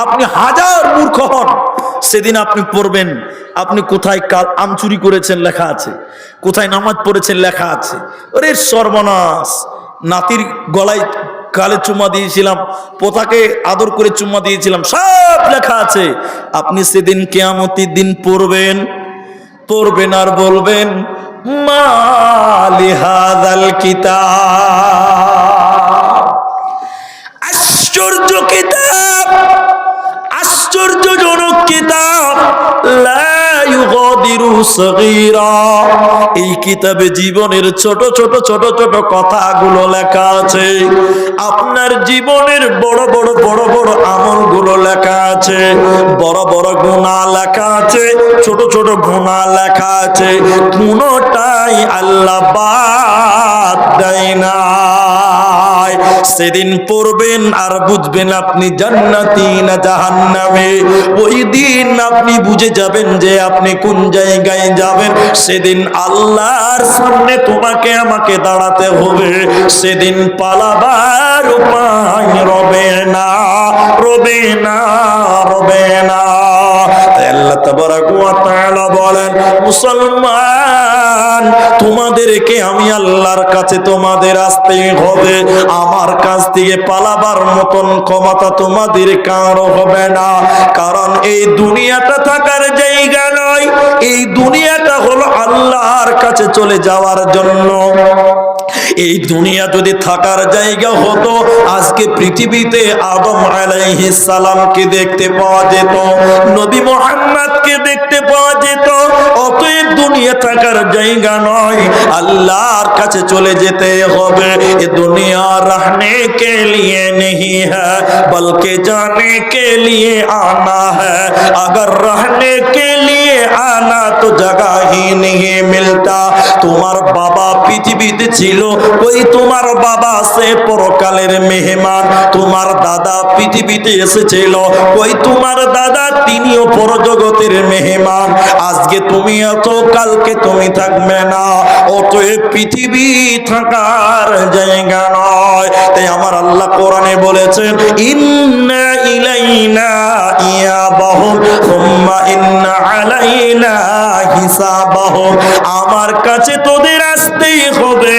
আপনি হাজার মূর্খ হন, সেদিন আপনি পড়বেন আপনি কোথায় আম চুরি করেছেন লেখা আছে, কোথায় নামাজ পড়েছেন লেখা আছে। ওরে সর্বনাশ, নাতির গলায় গালে চুম্মা দিয়েছিলাম, পোতাকে আদর করে চুম্মা দিয়েছিলাম, সব লেখা আছে। আপনি সেদিন কিয়ামতের দিন পড়বেন আর বলবেন, মা লিহাযাল কিতাব, আশ্চর্য কিতাব, আশ্চর্যজনক কিতাব, লা ইউগাদিরু সগীরা। এই কিতাবে জীবনের ছোট ছোট ছোট ছোট কথাগুলো লেখা আছে। আপনার জীবনের বড় বড় আমলগুলো লেখা আছে, বড় বড় গুনাহ লেখা আছে, ছোট ছোট গুনাহ লেখা আছে। কোনটাই আল্লাহ বাদ দেয় না। সেদিন পড়বেন আর বুঝবেন আপনি জান্নাতি না জাহান্নামে। ওই দিন আপনি বুঝে যাবেন যে আপনি কোন জায়গায় যাবেন। সেদিন আল্লাহর সামনে তোমাকে আমাকে দাঁড়াতে হবে। সেদিন পালাবার উপায় রবে না, রবে না, রবে না। আল্লাহ তাবারাক ওয়া তাআলা বলেন, মুসলমান, তোমাদেরকে আমি আল্লাহর কাছে তোমাদের আসতেই হবে। আমার কাছ থেকে পালাবার মতন ক্ষমতা তোমাদের কারো হবে না। কারণ এই দুনিয়াটা থাকার জায়গা নয়, এই দুনিয়াটা হলো আল্লাহর কাছে চলে যাওয়ার জন্য। এই দুনিয়া যদি থাকার জায়গা হতো, আজকে পৃথিবীতে আদম আলাইহিস সালামকে দেখতে পাওয়া যেত, নবী মুহাম্মদকে দেখতে পাওয়া যেত। অতএব দুনিয়া থাকার জায়গা নয়, আল্লাহর কাছে চলে যেতে হবে। এ দুনিয়া रहने के लिए नहीं है, बल्कि जाने के लिए आना है। अगर रहने के लिए आना तो जगह ही नहीं मिलता। তোমার বাবা পৃথিবীতে ছিল, ওই তোমার বাবা সে পরকালের মেহমান। তোমার দাদা পৃথিবীতে এসেছিল, ওই তোমার দাদা তিনিও পরজগতের মেহমান। আজকে তুমি আছো, কালকে তুমি থাকবে না। অতএব পৃথিবী থাকার জায়গা নয়। তাই আমার আল্লাহ কোরআনে বলেছেন, ইন্না ইলাইনা ইয়াবাহুম সুম্মা ইন্না আলাইনা হিসাবাহুম। আমার কাছে তোদের আসতেই হবে,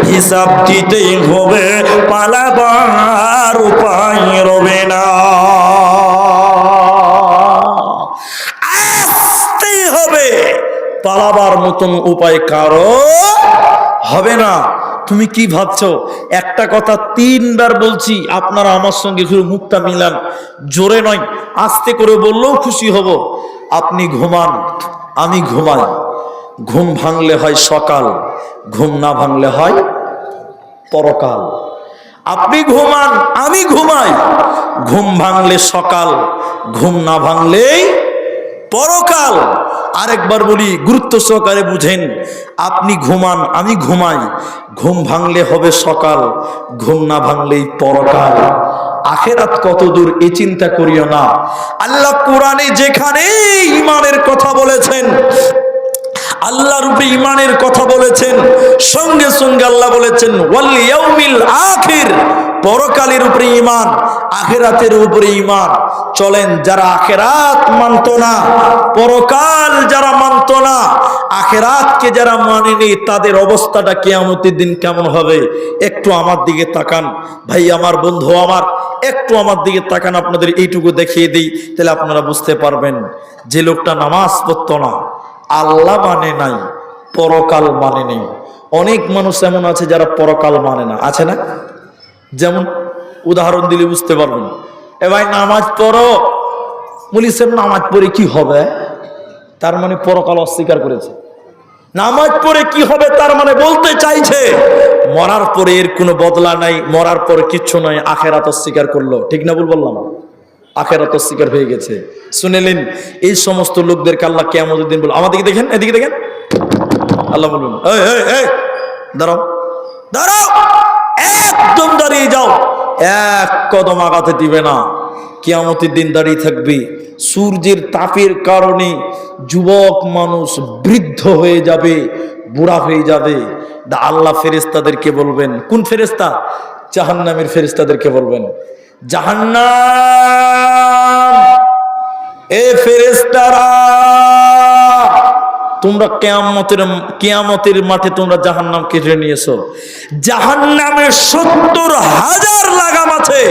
হিসাব দিতেই হবে, পালাবার উপায় রবে না। আসতেই হবে, পালাবার মতন উপায় কারো হবে না। তুমি কি ভাবছো? একটা কথা 3 বার বলছি, আপনারা আমার সঙ্গে শুধু মুখটা মিলান, জোরে নয়, আস্তে করে বললেও খুশি হব। আপনি ঘুমান, আমি ঘুমাই। ঘুম ভাঙলে হয় সকাল, ঘুম না ভাঙলে হয় পরকাল। আপনি ঘুমান, আমি ঘুমাই। ঘুম ভাঙলে সকাল, ঘুম না ভাঙলেই পরকাল। আরেকবার বলি, গুরুত্ব সহকারে বুঝেন। আপনি ঘুমান, আমি ঘুমাই। ঘুম ভাঙলে হবে সকাল, ঘুম না ভাঙলেই পরকাল। আখেরাত কত দূর এই চিন্তা করিও না। আল্লাহ কোরআনে যেখানে ঈমানের কথা বলেছেন, আল্লাহর উপরে ঈমানের কথা বলেছেন, সঙ্গে সঙ্গে আল্লাহ বলেছেন ওয়াল ইয়াউমিল আখির, পরকালের উপরে ঈমান, আখিরাতের উপরে ঈমান। চলেন, যারা আখিরাত মানতো না, পরকাল যারা মানতো না, আখিরাতকে যারা মানেনি, তাদের অবস্থাটা কিয়ামতের দিন কেমন হবে একটু আমার দিকে তাকান। ভাই আমার, বন্ধু আমার, একটু আমার দিকে তাকান, আপনাদের এইটুকু দেখিয়ে দিই, তাহলে আপনারা বুঝতে পারবেন। যে লোকটা নামাজ পড়তো না, আল্লাহ মানে নাই, পরকাল মানে নেই। অনেক মানুষ এমন আছে যারা পরকাল মানে না, আছে না? যেমন উদাহরণ দিলে বুঝতে পারবেন। এ ভাই নামাজ পড়ো, বলিছেন নামাজ পড়ে কি হবে, তার মানে পরকাল অস্বীকার করেছে। নামাজ পড়ে কি হবে তার মানে বলতে চাইছে মরার পরে এর কোনো বদলা নাই, মরার পরে কিচ্ছু নয়, আখেরাত অস্বীকার করলো। ঠিক না ভুল বললাম? আখেরাত অস্বীকার হয়ে গেছে। শুনেলেন, এই সমস্ত লোকদেরকে আল্লাহ কিয়ামতের দিন বলবে। আমাদেরকে দেখেন, এদিকে দেখেন, আল্লাহ বলবেন এই এই এই দাঁড়াও, দাঁড়াও, একদম দাঁড়িয়ে যাও, এক কদম আগাতে দিবে না। কিয়ামতের দিন দাঁড়িয়ে থাকবি। সূর্যের তাপের কারণে যুবক মানুষ বৃদ্ধ হয়ে যাবে, বুড়া হয়ে যাবে। আল্লাহ ফেরেশতাদেরকে বলবেন, কোন ফেরেশতা? জাহান্নামের ফেরেশতাদেরকে বলবেন, জাহান্নাম, এ ফেরেশতারা, তোমরা কিয়ামতের মাঠে তোমরা জাহান্নামকে কেড়ে নিয়েছো। জাহান্নামে 70,000 লাগাম আছে,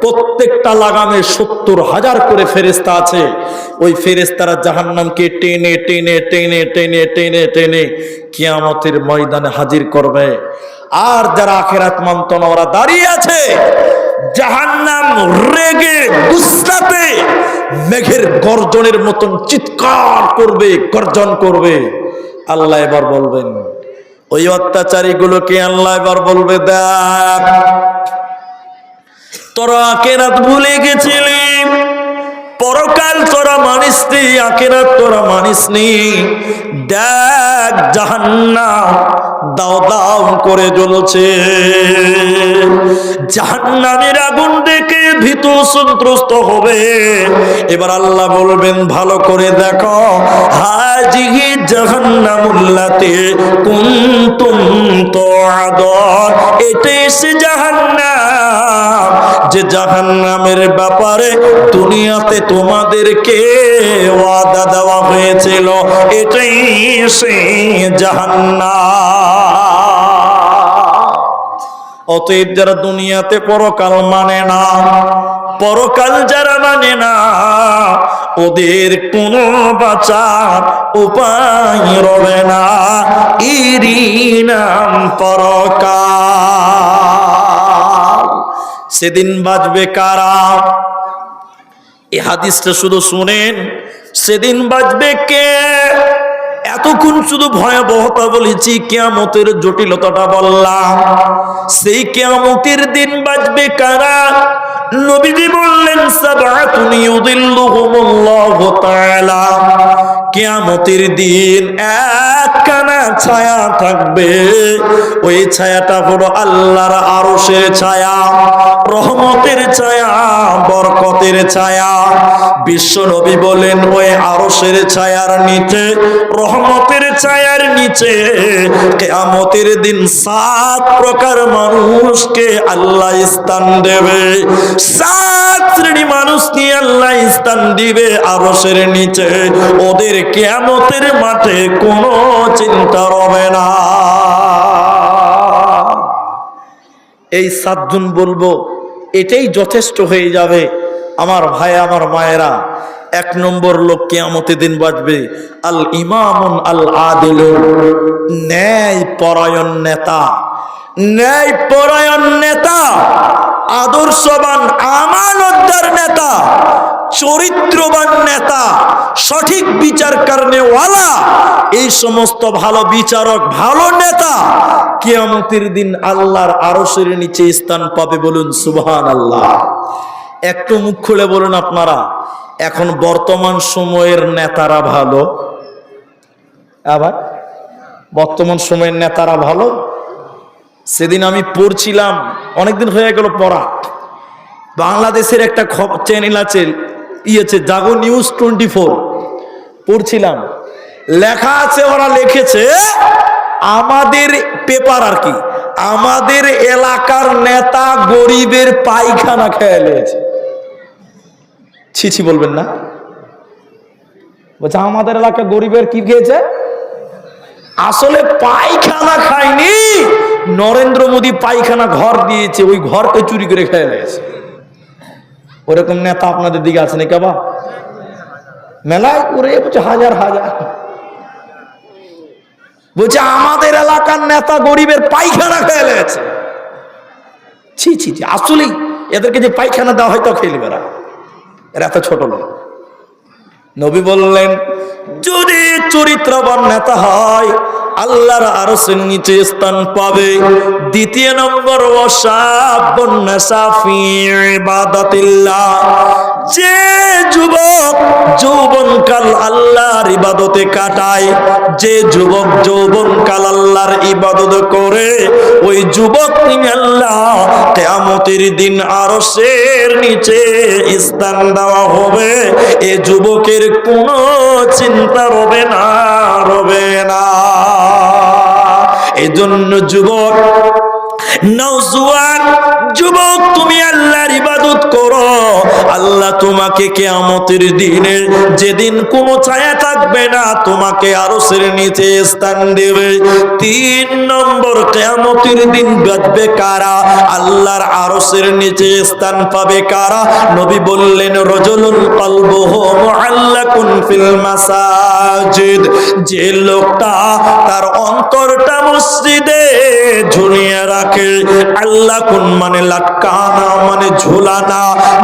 প্রত্যেকটা লাগামে 70,000 করে ফেরেশতা আছে। ওই ফেরেশতারা জাহান্নামকে টেনে টেনে টেনে টেনে টেনে টেনে কিয়ামতের ময়দানে হাজির করবে। আর যারা আখিরাত মানত না, ওরা দাঁড়িয়ে আছে। জাহান্নাম রেগে গুস্সাতে মেঘের গর্জনের মতন চিৎকার করবে, গর্জন করবে। আল্লাহ এবার বলবেন, ওই অত্যাচারী গুলোকে আল্লাহ এবার বলবে, দেখ, তোরা আখিরাত ভুলে গেছিলি, পরকাল তোরা মানিসনি, আখিরাত তোরা মানিসনি। দেখ জাহান্নাম দাও দাও করে জ্বলছে। জাহান্নামের আগুন দেখে ভীত সন্ত্রস্ত হবে। এবার আল্লাহ বলবেন, ভালো করে দেখো, হাজিহি জাহান্নামুল্লাতি কুনতুম তুআদুন, এটাই সে জাহান্নাম যে জাহান্নামের ব্যাপারে দুনিয়াতে তোমাদেরকে ওয়াদা দেওয়া হয়েছিল। এটাই সেই জাহান্নাম। অতএব যারা দুনিয়াতে পরকাল মানে না, পরকাল যারা মানে না, ওদের কোনো বাঁচার উপায় রবে না। এরই নাম পরকাল। সেদিন বাঁচবে কারা? এই হাদিসটা শুধু শুনেন, সেদিন বাঁচবে কে? এতক্ষণ শুধু ভয়াবহতা বলেছি, কিয়ামতের জটিলতাটা বললাম। সেই কিয়ামতের দিন বাঁচবে কারা? নবীজি বললেন, সাবআতুন ইউযিল্লুহুমুল্লাহু তাআলা, কিয়ামতের দিন একখানা ছায়া থাকবে। ওই ছায়াটা হলো আল্লাহর আরশের ছায়া, রহমতের ছায়া, বরকতের ছায়া। বিশ্ব নবী বলেন, ওই আরশের ছায়ার নিচে, রহমতের ছায়ার নিচে কিয়ামতের দিন 7 প্রকার মানুষকে আল্লাহ স্থান দেবে। 7 শ্রেণী মানুষ নিয়ে আল্লাহ স্থান দিবে আরশের নিচে। ওদের কিয়ামতের মাঠে কোনো চিন্তা হবে না। এই 7 জন বলবো, এটাই যথেষ্ট হয়ে যাবে। আমার ভাই, আমার মায়েরা, 1 নম্বর লোক কিয়ামতের দিন বাঁচবে, আল ইমামুন আল আদিল, ন্যায় পরায়ণ নেতা। ন্যায় পরায়ণ নেতা, আদর্শবান আমানতদার নেতা, চরিত্রবান নেতা, সঠিক বিচার করনেওয়ালা। এই সমস্ত ভালো বিচারক, ভালো নেতা কিয়ামতের দিন আল্লাহর আরশের নিচে স্থান পাবে। বলুন সুবহানাল্লাহ। একটু মুখ খুলে বলুন আপনারা, এখন বর্তমান সময়ের নেতারা ভালো? আবার বর্তমান সময়ের নেতারা ভালো? সেদিন আমি পড়ছিলাম, অনেকদিন হয়ে গেল পড়া, বাংলাদেশের একটা চ্যানেল আছে, জাগো নিউজ 24, পড়ছিলাম, লেখা আছে, ওরা লিখেছে আমাদের পেপার আর কি, আমাদের এলাকার নেতা গরিবের পায়খানা খেয়ে নিয়েছে। ছি বলবেন না? বলছে আমাদের এলাকা গরিবের কি খেয়েছে? আসলে পায়খানা খায়নি, নরেন্দ্র মোদী পায়খানা ঘর দিয়েছে, ওই ঘরকে চুরি করে খেয়ে নিয়েছে। ওরকম নেতা আপনাদের দিকে আছে নাকি? বাবা মেলায় করে বলছে হাজার হাজার, বলছে আমাদের এলাকার নেতা গরিবের পায়খানা খেয়ে নিয়েছে। ছি আসলেই এদেরকে যে পায়খানা দেওয়া হয়তো খেয়ে নেবে, এরা এত ছোট লোক। নবী বললেন যদি চরিত্রবান নেতা হয় আল্লাহর আরশের নিচে স্থান পাবে। দ্বিতীয় নম্বর, ওয়াশাবুন নাসা ফি ইবাদাতিল্লাহ, যে যুবক যৌবনকাল আল্লাহর ইবাদতে কাটায়, যে যুবক যৌবনকাল আল্লাহর ইবাদত করে, ওই যুবক আল্লাহ কিয়ামতের দিন আরশের নিচে স্থান দেওয়া হবে। এ যুবকের কোনো চিন্তা রবে না। এজন্য যুবক, নওজোয়ান যুবক, তুমি আল্লাহর ইবাদত করো, আল্লাহ তোমাকে কিয়ামতের দিনে, যেদিন কোনো ছায়া থাকবে না, তোমাকে আরশের নিচে স্থান দেবে। 3 নম্বর, কিয়ামতের দিন বাঁচবে কারা? আল্লাহর আরশের নিচে স্থান পাবে কারা? নবী বললেন রাজুলুন কলবুহু মুআল্লাকুন ফিল মাসাজিদ, যে লোকটা তার অন্তরটা মসজিদে ঝুলিয়ে রাখে। আল্লাহ কুন মানে লাটকানা, মানে ঝুলানা,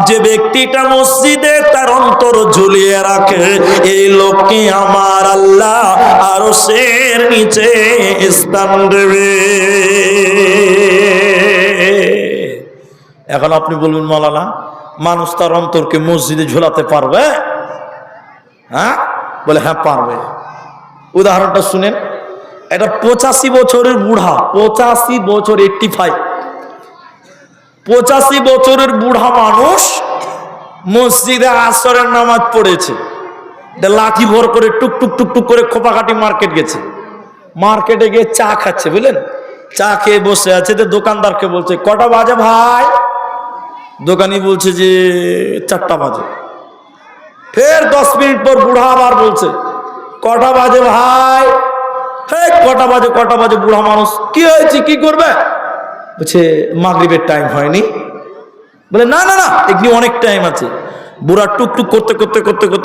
যে ব্যক্তিটা মসজিদে তার অন্তর ঝুলিয়ে রাখে, এই লোককে আমার আল্লাহ আরশের নিচে স্থান দেবে। এখন আপনি বলবেন মাওলানা, মানুষ তার অন্তরকে মসজিদে ঝুলাতে পারবে? হ্যাঁ, বলে হ্যাঁ পারবে। উদাহরণটা শুনেন, এটা 85 বছরের বুড়া, 85 বছর, 85 বছরের বুড়া মানুষ মসজিদে আসরের নামাজ পড়েছে, লাঠি ভর করে টুক করে খোপাকাটি মার্কেট গেছে, মার্কেটে গিয়ে চা খাচ্ছে, বুঝলেন, চা খেয়ে বসে আছে। দোকানদারকে বলছে কটা বাজে ভাই? দোকানি বলছে যে 4টা বাজে। ফের 10 মিনিট পর বুড়া আবার বলছে কটা বাজে ভাই? কটা বাজে? বুড়া মানুষ, কি হয়েছে, কি করবে? বলছে মাগরিবের টাইম হয়নি। বলে না এখানে অনেক টাইম আছে। বুড়া টুকটুক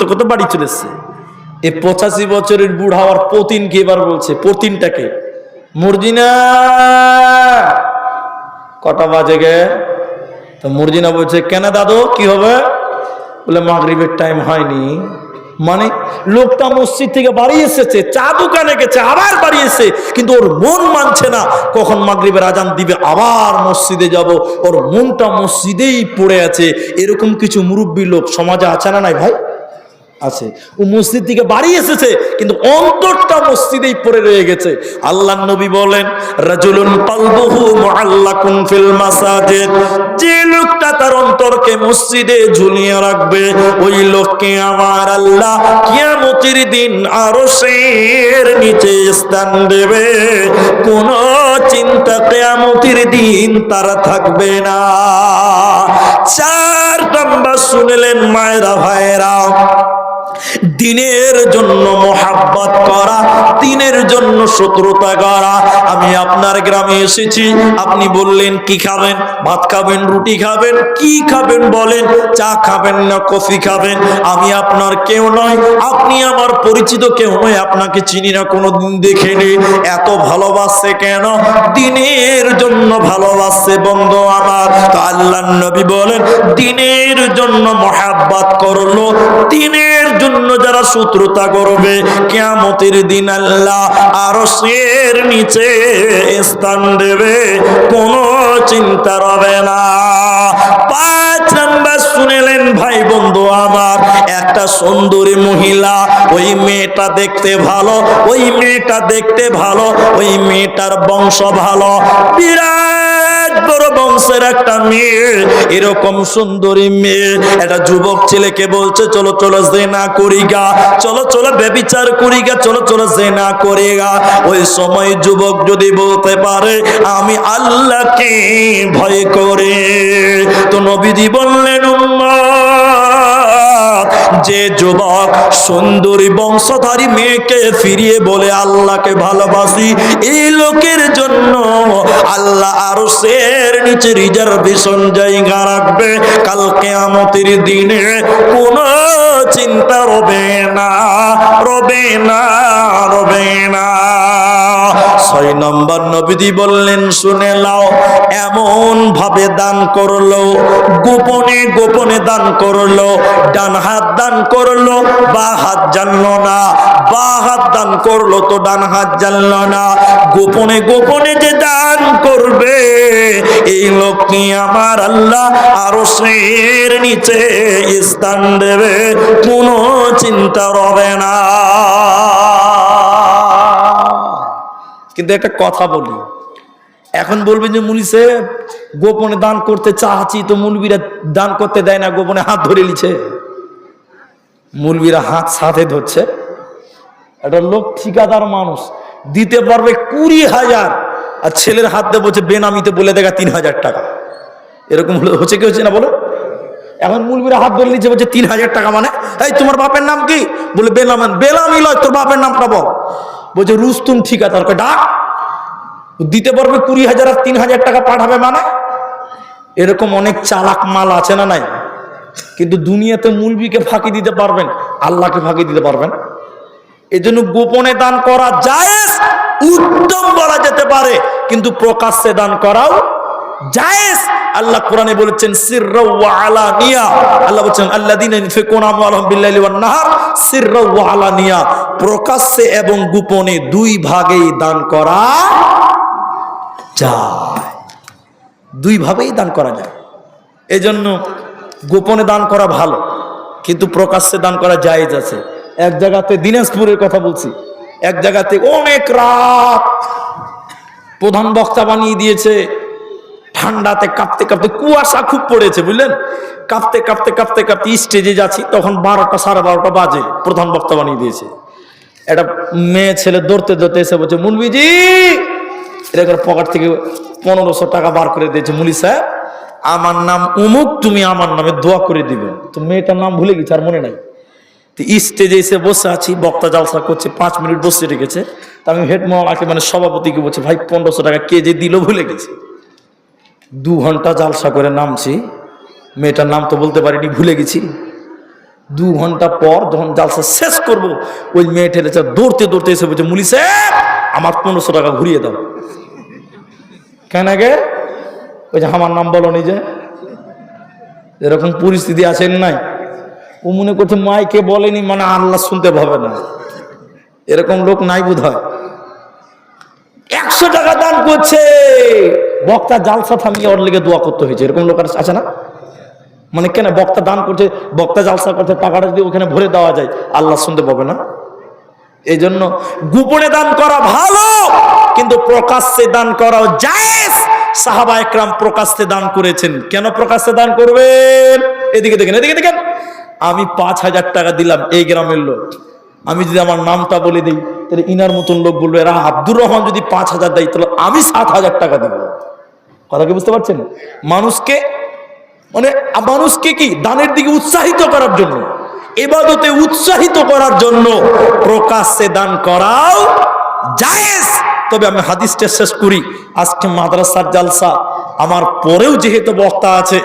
করতে বাড়ি চলে এসছে। এই 85 বছরের বুড়া আবার পতিনকে এবার বলছে, পতিনটাকে, মুরজিনা কটা বাজে গে? তো মুরজিনা বলছে কেন দাদু, কি হবে? বলে মাগরিবের টাইম হয়নি। মানে লোকটা মসজিদ থেকে বাড়ি এসেছে, চা দোকানে গেছে, আবার বাড়ি এসে, কিন্তু ওর মন মানছে না কখন মাগরিবের আজান দিবে, আবার মসজিদে যাব, ওর মনটা মসজিদেই পড়ে আছে। এরকম কিছু মুরব্বী লোক সমাজে আছে না নাই ভাই? আছে। ও মসজিদ থেকে বাড়ি এসেছে কিন্তু অন্তরটা মসজিদেই পড়ে রয়ে গেছে। আল্লাহর নবী বলেন রাজুলুন কলবুহু মুআল্লাকুন ফিল মাসাজিদ, যে লোকটা তার অন্তরকে মসজিদে ঝুলিয়ে রাখবে, ওই লোককে আমার আল্লাহ কিয়ামতের দিন আরশের নিচে স্থান দেবে। কোন চিন্তা কিয়ামতের দিন তার থাকবে না। 4 নম্বর শুনলেন মায়েরা ভাইরা, দিনের জন্য মোহাব্বত করা, দিনের জন্য শত্রুতা করা। আমি আপনার গ্রামে এসেছি, আপনি বললেন কি খাবেন? ভাত খাবেন, রুটি খাবেন, কি খাবেন বলেন? চা খাবেন না কফি খাবেন? আমি আপনার কেউ নয়, আপনি আমার পরিচিত কেউ নয়, আপনাকে চিনি না, কোনোদিন দেখিনি। এত ভালোবাসছে কেন? দিনের জন্য ভালোবাসছে বন্ধু আমার। তো আল্লাহর নবী বলেন দিনের জন্য মোহাব্বত করলো, দিনের জন্য যারা শত্রুতা করবে, কিয়ামতের দিন আল্লাহ আরশের নিচে স্থান দেবে, কোনো চিন্তা রবে না। 5 নাম্বার শুনেলেন ভাই বন্ধু আমার, একটা সুন্দরী মহিলা, ওই মেয়েটা দেখতে ভালো, ওই মেয়েটা দেখতে ভালো, ওই মেয়েটার বংশ ভালো, বিরাট বড় বংশের একটা মেয়ে, এরকম সুন্দরী মেয়ে একটা যুবক ছেলেকে বলছে চলো চলো জিনা করিগা, চলো চলো ব্যভিচার করিগা, চলো চলো জিনা করিগা। ওই সময় যুবক যদি বলতে পারে আমি আল্লাহকে ভয় করে, তো নবীজি বললেন উম্মত, যে যুবক সুন্দরী বংশধারী মেয়েকে ফিরিয়ে বলে আল্লাহকে ভালোবাসি, এই লোকের জন্য আল্লাহ আরশের নিচে রিজার্ভেশন জায়গা রাখবে, কাল কিয়ামতের দিনে কোনো চিন্তা রবে না, রবে না, রবে না। 6 নম্বর নবীজি বললেন শুনে নাও, এমন ভাবে দান করলো, গোপনে গোপনে দান করলো, ডান হাত দান করলো, বা হাত জানলো না, বা হাত দান করলো তো ডান হাত জানলো না, গোপনে গোপনে যে দান করবে, এই লোককে আমার আল্লাহ আরশের নিচে স্থান দেবে, কোনো চিন্তা রবে না। কিন্তু একটা কথা বলি, এখন বলবেন যে মুনি সাহেব গোপনে দান করতে চাচ্ছি তো মুলবিরা দান করতে দেয় না, গোপনে হাত ধরে নিচ্ছে। মুলবিরা হাত সাথে ধরছে, একটা লোক ঠিকাদার মানুষ দিতে পারবে 20,000, আর ছেলের হাত দিয়ে বলছে বেনামিতে বলে দেখা 3,000 টাকা। এরকম হচ্ছে কি হচ্ছে না বলো? এখন মুলবিরা হাত ধরে নিচ্ছে, বলছে 3,000 টাকা মানে, এই তোমার বাপের নাম কি? বলে বেনামান। বেনামি লয়, তোর বাপের নামটা বল। বলছে রুস্তুম ঠিকাদার, ডাক। দিতে পারবে 20,000 আর 3,000 টাকা পাঠাবে মানে? এরকম অনেক চালাক মাল আছে না নাই? কিন্তু দুনিয়াতে মুলবিকে ফাঁকি দিতে পারবেন, আল্লাহকে ফাঁকি দিতে পারবেন। এজন্য গোপনে দান করা জায়েজ, উত্তম বলা যেতে পারে, কিন্তু প্রকাশ্যে দান করাও জায়েজ। আল্লাহ কোরআনে বলেছেন সিররা ওয়া আলানিয়া, আল্লাহ বলেছেন আল্লাযীনা ইউনফিকুনা আমওয়ালাহুম বিল-লাইলি ওয়ান-নাহার সিররা ওয়া আলানিয়া, প্রকাশ্যে এবং গোপনে দুই ভাগেই দান করা যায়, দুই ভাবেই দান করা যায়। এজন্য গোপনে দান করা ভালো, কিন্তু প্রকাশ্যে দান করা জায়েজ আছে। এক জায়গাতে, দিনাজপুরের কথা বলছি, এক জায়গাতে অনেক রাত প্রধান বক্তা বানিয়ে দিয়েছে, ঠান্ডাতে কাঁপতে কাঁপতে, কুয়াশা খুব পড়েছে বুঝলেন, কাঁপতে কাঁপতে কাঁপতে কাঁপতে স্টেজে যাচ্ছি, তখন 12টা 12:30 বাজে, প্রধান বক্তা বানিয়ে দিয়েছে। একটা মেয়ে ছেলে দৌড়তে দৌড়তে এসে বলছে মুলবিজি, এরকম পকেট থেকে 1500 টাকা বার করে দিয়েছে, মুলি সাহেব আমার নাম উমুক, তুমি আমার নামে দোয়া করে দিবে। তো মেয়েটার নাম ভুলে গেছে, আর মনে নাই। তো স্টেজে এসে বসে আছি, বক্তা জালসা করছে, 5 মিনিট বসে রেখেছে। তা আমি হেড মাওলাকে মানে সভাপতিকে বলছি ভাই 1500 টাকা কে যে দিল ভুলে গেছে। 2 ঘন্টা জালসা করে নামছি, মেয়েটার নাম তো বলতে পারিনি, ভুলে গেছি। 2 ঘন্টা পর যখন জালসা শেষ করব, ওই মেয়ে ঠেলেছে দৌড়তে দৌড়তে এসে বলছে মুলি সাহেব আমার 1500 টাকা ঘুরিয়ে দাও। কেন আগে? ওই যে আমার নাম বলো নিজে। এরকম পরিস্থিতি আছেন নাই? ও মনে করছে মাইকে বলেনি মানে আল্লাহ শুনতে পাবে না, এরকম লোক নাই বোধ হয়। 100 টাকা দান করছে, বক্তা জালসা থামিয়ে ওর লেগে দোয়া করতে হয়েছে, এরকম লোক আছে না? মানে কেন বক্তা দান করছে, বক্তা জালসা করছে, টাকাটা যদি ওখানে ভরে দেওয়া যায় আল্লাহ শুনতে পাবে না? এই জন্য গোপনে দান করা ভালো, কিন্তু প্রকাশ্যে দান করাও জায়েজ। সাহাবা একরাম প্রকাশ্যে দান করেছেন। কেন প্রকাশ্যে দান করবেন? এদিকে দেখেন, এদিকে দেখেন। আমি 5,000 টাকা দিলাম, এই গ্রামের লোক, আমি যদি আমার নামটা বলে দিই তাহলে ইনার মতন লোক বলবে এরা আব্দুর রহমান যদি 5,000 দেয় তাহলে আমি 7,000 টাকা দেব। কথা কি বুঝতে পারছেন? মানুষকে কি দানের দিকে উৎসাহিত করার জন্য, ইবাদতে উৎসাহিত করার জন্য প্রকাশ্যে দান করাও জায়েজ। তবে আমি হাদিসটা শেষ করি। আজকে মাদ্রাসার জালসা, আমার পরেও যেহেতু বক্তা আছে,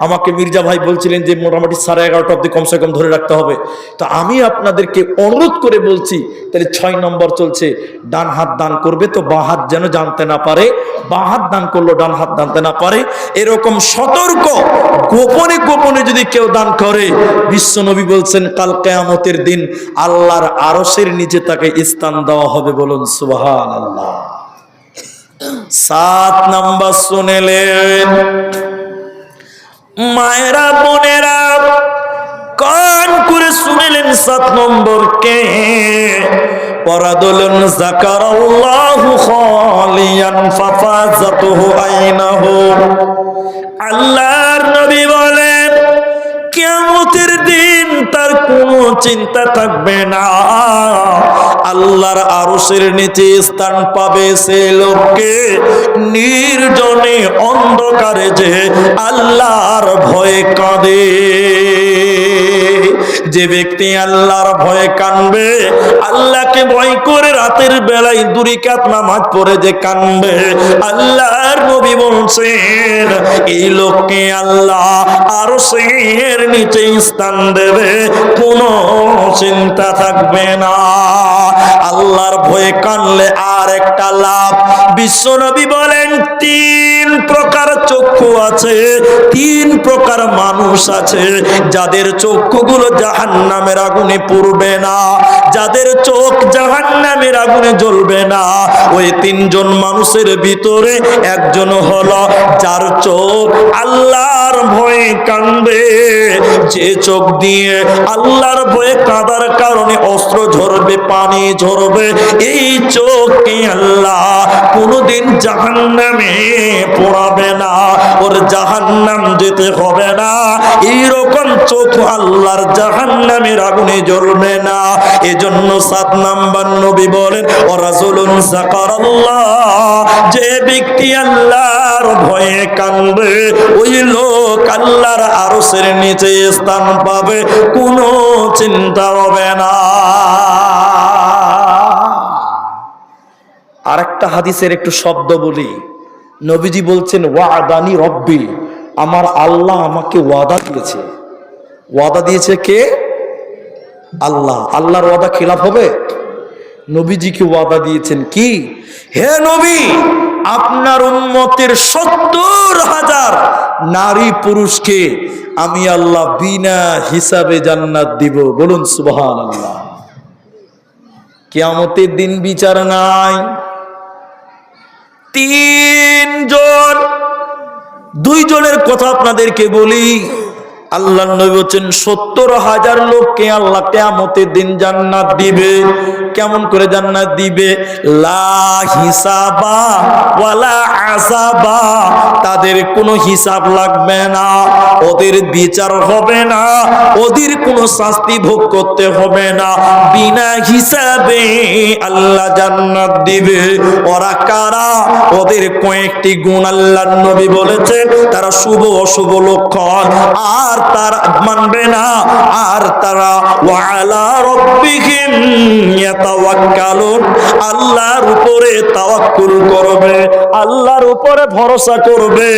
আমাকে মির্জা ভাই বলছিলেন যে মোটামুটি 11:30 অবধি কমসে কম ধরে রাখতে হবে। তো আমি আপনাদেরকে অনুরোধ করে বলছি, তাহলে 6 নম্বর চলছে, ডান হাত দান করবে তো বাঁ হাত যেন জানতে না পারে, বাঁ হাত দান করলো ডান হাত জানতে না পারে, এরকম সতর্ক গোপনে গোপনে যদি কেউ দান করে, বিশ্ব নবী বলছেন কাল কিয়ামতের দিন আল্লাহর আরশের নিচে তাকে স্থান দেওয়া হবে। বলুন সুবহানাল্লাহ। 7 নাম্বার শুনেলেন, মায়েরা বোনেরা কান করে শুনেলেন, 7 নম্বর কে পরাদুলুন যাকারাল্লাহু খালিয়ান ফাফাযাতুহু আইনাহু। আল্লাহর নবী বলেন কিয়ামতের দিন তার কোনো চিন্তা থাকবে না, আল্লাহর আরশের নিচে স্থান পাবে সে লোককে নির্জনে অন্ধকারে যে আল্লাহর ভয়ে কাঁদে। যে ব্যক্তি আল্লাহর ভয়ে কাঁদবে, আল্লাহকে ভয় করে রাতের বেলায় 2 রাকাত নামাজ পড়ে যে কাঁদবে, আল্লাহর নবী বলছেন এই লোককে আল্লাহ আরশের নিচে স্থান দেবে, কোনো চিন্তা থাকবে না। আল্লাহর ভয়ে কাঁদলে আর একটা লাভ, বিশ্ব নবী বলেন 3 প্রকার চক্ষু আছে, 3 প্রকার মানুষ আছে যাদের চক্ষুগুলো জাহান্নামের আগুনে পুড়বে না, যাদের চোখ জাহান্নামের আগুনে জ্বলবে না। ওই 3 জন মানুষের ভিতরে একজন হলো যার চোখ আল্লাহর ভয়ে কাঁদবে, যে চোখ দিয়ে আল্লাহর ভয়ে কাঁদার কারণে অস্ত্র ঝরবে, পানি ঝরবে, এই চোখকে আল্লাহ কোনোদিন জাহান্নামে পোড়াবে না, ওর জাহান্নাম যেতে হবে না। এইরকম চোখ আল্লাহর জাহান্নামের আগুনে জ্বলবে না। এজন্য 7 নাম্বার নবী বলেন ও রাসূলুন যাকারাল্লাহ, যে ব্যক্তি আল্লাহর ভয়ে কাঁদবে ওই লোক আল্লাহর আরশের নিচে স্থান পাবে, কোনো চিন্তা হবে না। আরেকটা হাদিসের একটু শব্দ বলি, নবীজি বলছেন ওয়াদানি রব্বি, আমার আল্লাহ আমাকে ওয়াদা দিয়েছে। ওয়াদা দিয়েছে কে? আল্লাহ। আল্লাহর ওয়াদা খেলাফ হবে? নবীজিকে ওয়াদা দিয়েছেন কি, হে নবী আপনার উম্মতের 70,000 নারী পুরুষকে আমি আল্লাহ বিনা হিসাবে জান্নাত দিব। বলুন সুবহানাল্লাহ। কিয়ামতের দিন বিচার নাই। 3 জন, 2 জনের কথা আপনাদেরকে বলি। আল্লাহ নবী বলেন 70,000 লোককে আল্লাহ কিয়ামতের দিন জান্নাত দিবে। কেমন করে জান্নাত দিবে? লা হিসাবা ওয়ালা আসাবা, তাদের কোনো হিসাব লাগবে না, ওদের বিচার হবে না, ওদের কোনো শাস্তি ভোগ করতে হবে না, বিনা হিসাবে আল্লাহ জান্নাত দিবে। ওরা কারা? ওদের কয়েকটি গুণ আল্লাহর নবী বলেছেন, তারা শুভ অশুভ লক্ষণ আর তারা মানবে না, আর তারা ওয়ালা রাব্বিহিম ইয়াতাওয়াক্কালুন, আল্লাহর উপরে তাওয়াক্কুল করবে, আল্লাহর উপরে ভরসা করবে,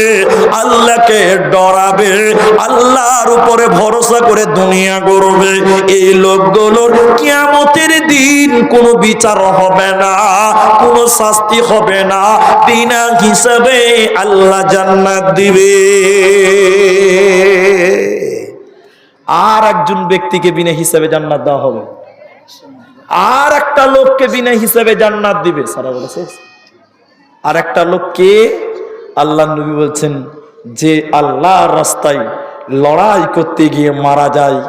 আল্লাহকে ডরাবে, আল্লাহর উপরে ভরসা করে দুনিয়া করবে। এই লোকগুলোর কিয়ামতের দিন কোনো বিচার হবে না, কোনো শাস্তি হবে না, বিনা হিসাবে আল্লাহ জান্নাত দিবে। আর একজন ব্যক্তিকে বিনা হিসাবে জান্নাত দেওয়া হবে, আর একটা লোককে বিনা হিসাবে জান্নাত দিবে। সারা বলেছে আর একটা লোককে আল্লাহ নবী বলছেন, যে আল্লাহর রাস্তায় লড়াই করতে গিয়ে মারা যায়,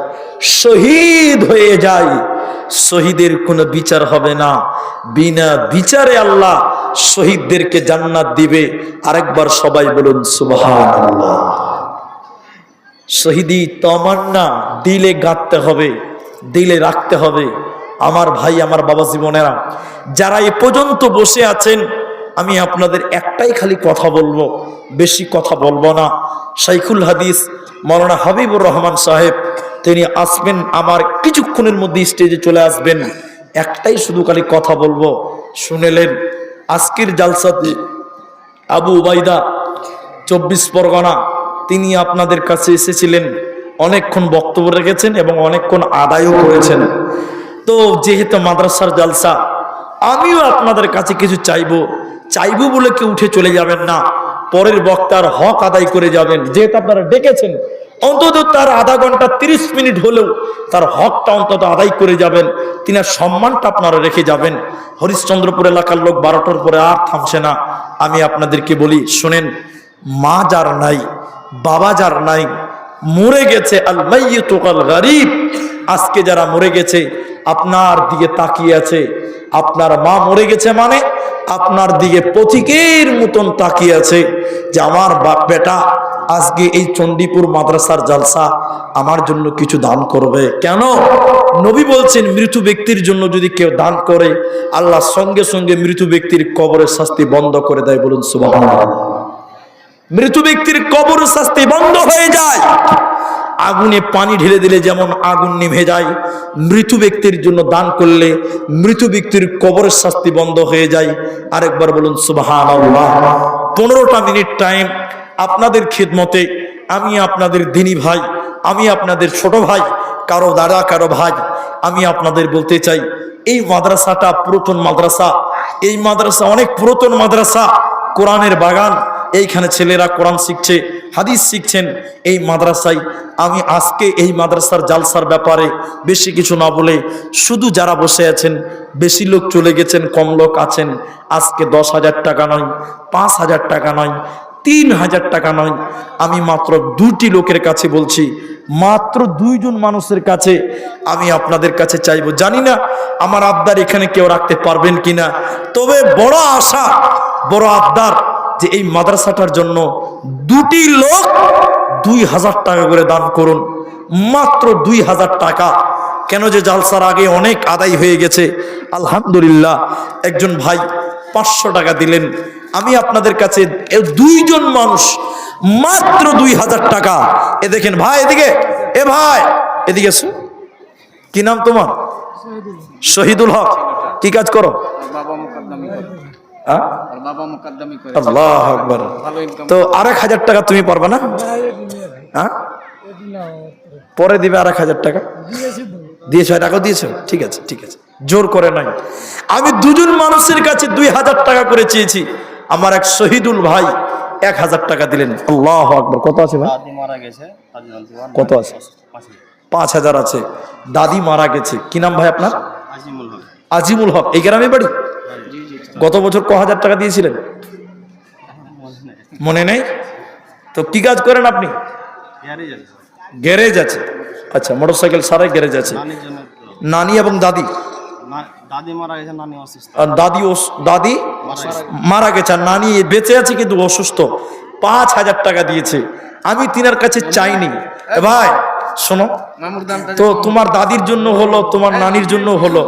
শহীদ হয়ে যায়, শহীদের কোনো বিচার হবে না, বিনা বিচারে আল্লাহ শহীদদেরকে জান্নাত দিবে। আরেকবার সবাই বলুন সুবহানাল্লাহ। শহীদি তামান্না দিলে গাঁথতে হবে, দিলে রাখতে হবে। আমার ভাই, আমার বাবা জীবনেরা, যারা এ পর্যন্ত বসে আছেন, আমি আপনাদের একটাই খালি কথা বলবো, বেশি কথা বলবো না। শাইখুল হাদিস মাওলানা হাবিবুর রহমান সাহেব তিনি আসবেন, আমার কিছুক্ষণের মধ্যে স্টেজে চলে আসবেন। একটাই শুধু খালি কথা বলবো, শুনেলেন আজকের জালসাতে আবু উবাইদা 24 পরগনা তিনি আপনাদের কাছে এসেছিলেন, অনেকক্ষণ বক্তব্য রেখেছেন এবং অনেকক্ষণ আদায়ও করেছেন। তো যেহেতু মাদ্রাসার জালসা, আমিও আপনাদের কাছে কিছু চাইবো বলে কেউ উঠে চলে যাবেন না, পরের বক্তার হক আদায় করে যাবেন। যেহেতু আপনারা ডেকেছেন, অন্তত তার আধা ঘন্টা 30 মিনিট হলেও তার হকটা অন্তত আদায় করে যাবেন, তিনার সম্মানটা আপনারা রেখে যাবেন। হরিশ্চন্দ্রপুর এলাকার লোক 12টার পরে আর থামছে না। আমি আপনাদেরকে বলি, শোনেন, মা যার নাই, বাবা যার নাই, মরে গেছে, আল মাইয়িতু কাল গারিব, আজকে যারা মরে গেছে আপনার দিকে তাকিয়ে আছে, আপনার মা মরে গেছে মানে আপনার দিকে পথিকের মতন তাকিয়ে আছে যে আমার বাপ বেটা আজকে এই চণ্ডীপুর মাদ্রাসার জালসা আমার জন্য কিছু দান করবে। কেন? নবী বলছেন, মৃত ব্যক্তির জন্য যদি কেউ দান করে, আল্লাহ সঙ্গে সঙ্গে মৃত ব্যক্তির কবরের শাস্তি বন্ধ করে দেয়। বলুন সুবহানাল্লাহ। মৃত ব্যক্তির কবরের শাস্তি বন্ধ হয়ে যায়। আগুনে পানি ঢেলে দিলে যেমন আগুন নিভে যায়, মৃত ব্যক্তির জন্য দান করলে মৃত ব্যক্তির কবরের শাস্তি বন্ধ হয়ে যায়। আরেকবার বলুন সুবহানাল্লাহ। 15টা মিনিট টাইম আপনাদের খিদমতে, আমি আপনাদের দিনী ভাই, আমি আপনাদের ছোট ভাই, কারো দাদা কারো ভাই, আমি আপনাদের বলতে চাই, এই মাদ্রাসাটা পুরাতন মাদ্রাসা, এই মাদ্রাসা অনেক পুরাতন মাদ্রাসা, কোরআনের বাগান। এইখানে ছেলেরা কোরআন শিখছে, হাদিস শিখছেন এই মাদ্রাসায়। আমি আজকে এই মাদ্রাসার জালসার ব্যাপারে বেশি কিছু না বলে, শুধু যারা বসে আছেন, বেশি লোক চলে গেছেন, কম লোক আছেন, আজকে 10,000 টাকা নয়, 5,000 টাকা নয়, 3,000 টাকা নয়, আমি মাত্র 2টি লোকের কাছে বলছি, মাত্র 2 জন মানুষের কাছে আমি আপনাদের কাছে চাইবো। জানি না আমার আবদার এখানে কেউ রাখতে পারবেন কিনা, তবে বড় আশা, বড় আবদার যে এই মাদ্রাসাটার জন্য 2টি লোক 2,000 টাকা করে দান করুন, মাত্র 2,000 টাকা। কেন যে জালসার আগে অনেক আদায় হয়ে গেছে, আলহামদুলিল্লাহ। একজন ভাই 500 টাকা দিলেন। আমি আপনাদের কাছে 2 জন মানুষ মাত্র 2,000 টাকা। এ দেখেন ভাই, এদিকে, এ ভাই এদিকে এসো। কি নাম তোমার? শহীদুল হক। কি কাজ করো? আল্লাহু আকবার। তো 1,000 টাকা তুমি পারবে না? পরে দিবে 1,000 টাকা। দিয়েছো? টাকা দিয়েছো? ঠিক আছে, ঠিক আছে, জোর করে নয়। আমি 2 জন মানুষের কাছে 2,000 টাকা করে চেয়েছি। আমার এক শহীদুল ভাই 1,000 টাকা দিলেন। আল্লাহু আকবার। কত আছে ভাই? কত আছে? 5,000 আছে। দাদি মারা গেছে। কি নাম ভাই আপনার? আজিমুল হক। এই গ্রামে বাড়ি? গত বছর ক হাজার টাকা দিয়েছিলেন? মনে নেই? তো কি কাজ করেন আপনি? গ্যারেজ আছে। আচ্ছা, মোটরসাইকেল সারাই গ্যারেজ আছে। নানি এবং দাদি? দাদি মারা গেছে, দাদি মারা গেছে, আর নানি বেঁচে আছে কিন্তু অসুস্থ। 5,000 টাকা দিয়েছে। আমি তিনার কাছে চাইনি। ভাই শোনো তো, তোমার দাদির জন্য হলো, তোমার নানির জন্য হলো,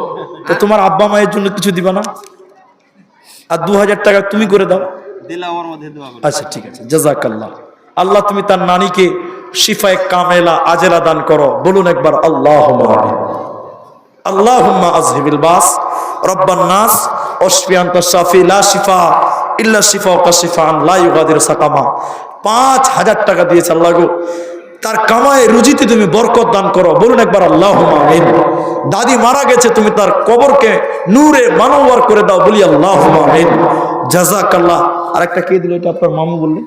তো তোমার আব্বা মায়ের জন্য কিছু দিবা না? আর 2,000 টাকা তুমি করে দাও। আচ্ছা ঠিক আছে, জাযাকাল্লাহ। আল্লাহ তুমি তার নানিকে শিফায়ে কামেলা আজেলা দান করো। বলুন একবার আল্লাহুম্মা আমিন। আল্লাহুম্মা আযহিবিল বাস রব্বান নাস ওয়াশফি আনতা শাফি লা শিফা ইল্লা শিফাউকা শিফাআন লা ইউগাদিরু সাকামা। 5,000 টাকা দিয়েছে। আল্লাহ গো, তার কামায় রুজিতে তুমি বরকত দান করো। বলুন একবার আল্লাহুম্মা আমিন। দাদি মারা গেছে, তুমি তার কবরকে নূরে মানওয়ার করে দাও। বলি আল্লাহুম্মা আমিন। জাযাকাল্লাহ। আরেকটা কে দিল? এটা আপনার মামু বললেন।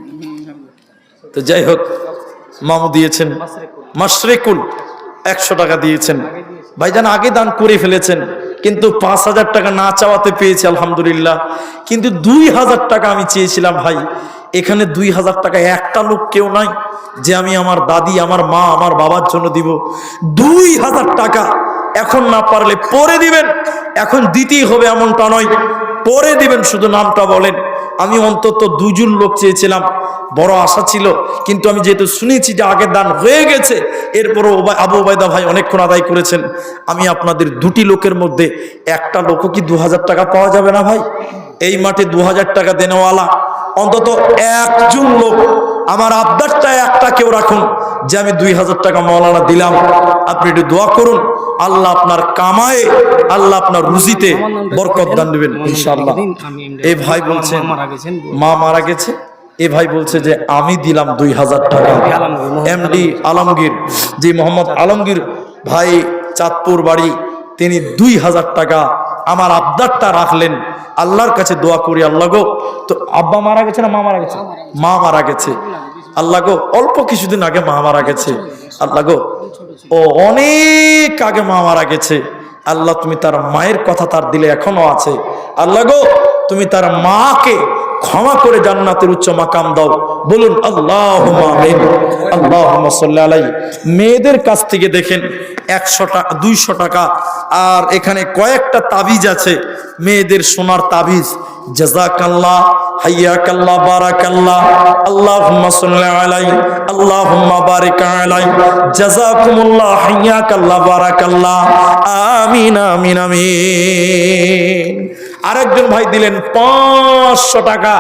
তো যাই হোক, মামু দিয়েছেন মাশরিকুল 100 টাকা দিয়েছেন। ভাইজান আগে দান করে ফেলেছেন, কিন্তু 5,000 টাকা না চাওয়াতে পেয়েছি আলহামদুলিল্লাহ। কিন্তু 2,000 টাকা আমি চেয়েছিলাম। ভাই এখানে 2,000 টাকা একটা লোক কেউ নাই যে আমি আমার দাদি, আমার মা, আমার বাবার জন্য দিব। 2,000 টাকা এখন না পারলে পরে দিবেন, এখন দিতেই হবে এমনটা নয়, পরে দিবেন, শুধু নামটা বলেন। আমি অন্তত 2 জন লোক চেয়েছিলাম, বড় আশা ছিল, কিন্তু আমি যেহেতু শুনেছি যে আগের দান হয়ে গেছে, এরপরও আবু ওবায়দা ভাই অনেকক্ষণ আদায় করেছেন। আমি আপনাদের 2টি লোকের মধ্যে একটা লোকও কি 2,000 টাকা পাওয়া যাবে না ভাই? এই মাঠে 2,000 টাকা দেনেওয়ালা অন্তত 1 জন লোক, আমার আবদারটা একটা কেউ রাখুন যে আমি 2,000 টাকা মাওলানা দিলাম। আপনি একটু দোয়া করুন, আল্লাহ আপনার কামায়ে, আল্লাহ আপনার রুজিতে বরকত দান দিবেন ইনশাআল্লাহ। এই ভাই বলছেন মা মারা গেছে, এ ভাই বলছে যে আমি দিলাম 2000 টাকা। এমডি আলমগীর, জি মোহাম্মদ আলমগীর ভাই, চাঁদপুর বাড়ি, তিনি 2000 টাকা আমার আবদারটা রাখলেন। আল্লাহর কাছে দোয়া করি, আল্লাহ গো, তো আব্বা মারা গেছে না মা মারা গেছে? মা মারা গেছে। আল্লাহ গো, অল্প কিছুদিন আগে মা মারা গেছে। আল্লাহ গো, ও অনেক আগে মা মারা গেছে। আল্লাহ তুমি তার মায়ের কথা তার দিলে এখনো আছে। আল্লাহ গো, তুমি তার মাকে ক্ষমা করে জান্নাতের উচ্চ মাকাম দাও। বলুন আল্লাহুম্মা আমিন, আল্লাহুম্মা সাল্লি আলাইহি। মেয়েদের কাছ থেকে দেখেন 100 টাকা, 200 টাকা, আর এখানে কয়েকটা তাবিজ আছে, মেয়েদের সোনার তাবিজ। জাযাকাল্লাহ, হাইয়াকাল্লাহ, বারাকাল্লাহ, আল্লাহুম্মা সাল্লি আলাইহি, আল্লাহুম্মা বারিক আলাইহি, জাযাকুমুল্লাহ, হাইয়াকাল্লাহ, বারাকাল্লাহ, আমিন আমিন আমিন। আরেকজন ভাই দিলেন 500 টাকা।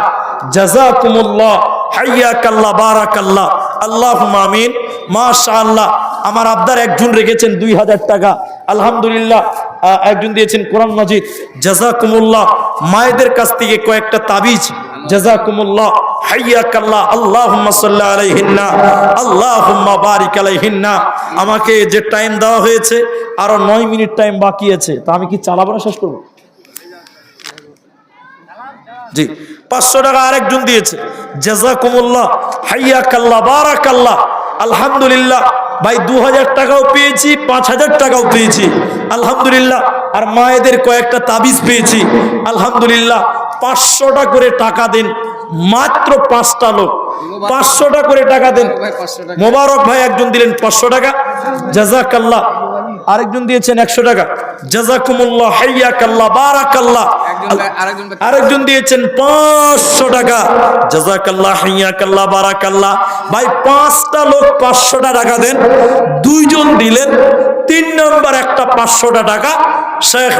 জাযাকুমুল্লাহ, হাইয়াকাল্লাহ, বারাকাল্লাহ, আল্লাহুম্মা আমিন। মাশাআল্লাহ। আমার আবদার একজন রেখেছেন 2000 টাকা, আলহামদুলিল্লাহ। একজন দিয়েছেন কোরআন মাজিদ। জাযাকুমুল্লাহ। মায়েদের কাছ থেকে কয়েকটা তাবিজ। জাযাকুমুল্লাহ, হাইয়াকাল্লাহ, আল্লাহুম্মা সাল্লি আলাইহিন্না, আল্লাহুম্মা বারিক আলাইহিন্না। আমাকে যে টাইম দেওয়া হয়েছে আরো 9 মিনিট টাইম বাকি আছে, তা আমি কি চালাবো না শেষ করবো? জি, 500 টাকা আরেকজন দিয়েছে। জাযাকুমুল্লাহ, হাইয়াকাল্লাহ, বারাকাল্লাহ, আলহামদুলিল্লাহ। ভাই 2000 টাকাও পেয়েছি, 5000 টাকাও পেয়েছি, আলহামদুলিল্লাহ। আর মায়েদের কয়েকটা তাবিজ পেয়েছি, আলহামদুলিল্লাহ। 500টা করে টাকা দেন, মাত্র 5টা লোক 500টা করে টাকা দেন। মোবারক ভাই একজন দিলেন 500 টাকা, জাযাকাল্লাহ। আরেকজন দিয়েছেন 100 টাকা, জাযাকুমুল্লাহ, হাইয়াকাল্লাহ, বারাকাল্লাহ। আরেকজন দিয়েছেন 500 টাকা, জাযাকাল্লাহ, হাইয়াকাল্লাহ, বারাকাল্লাহ। ভাই 5টা লোক 500টা টাকা দেন। 2 জন দিলেন 3 নাম্বার একটা 500টা টাকা। শেখ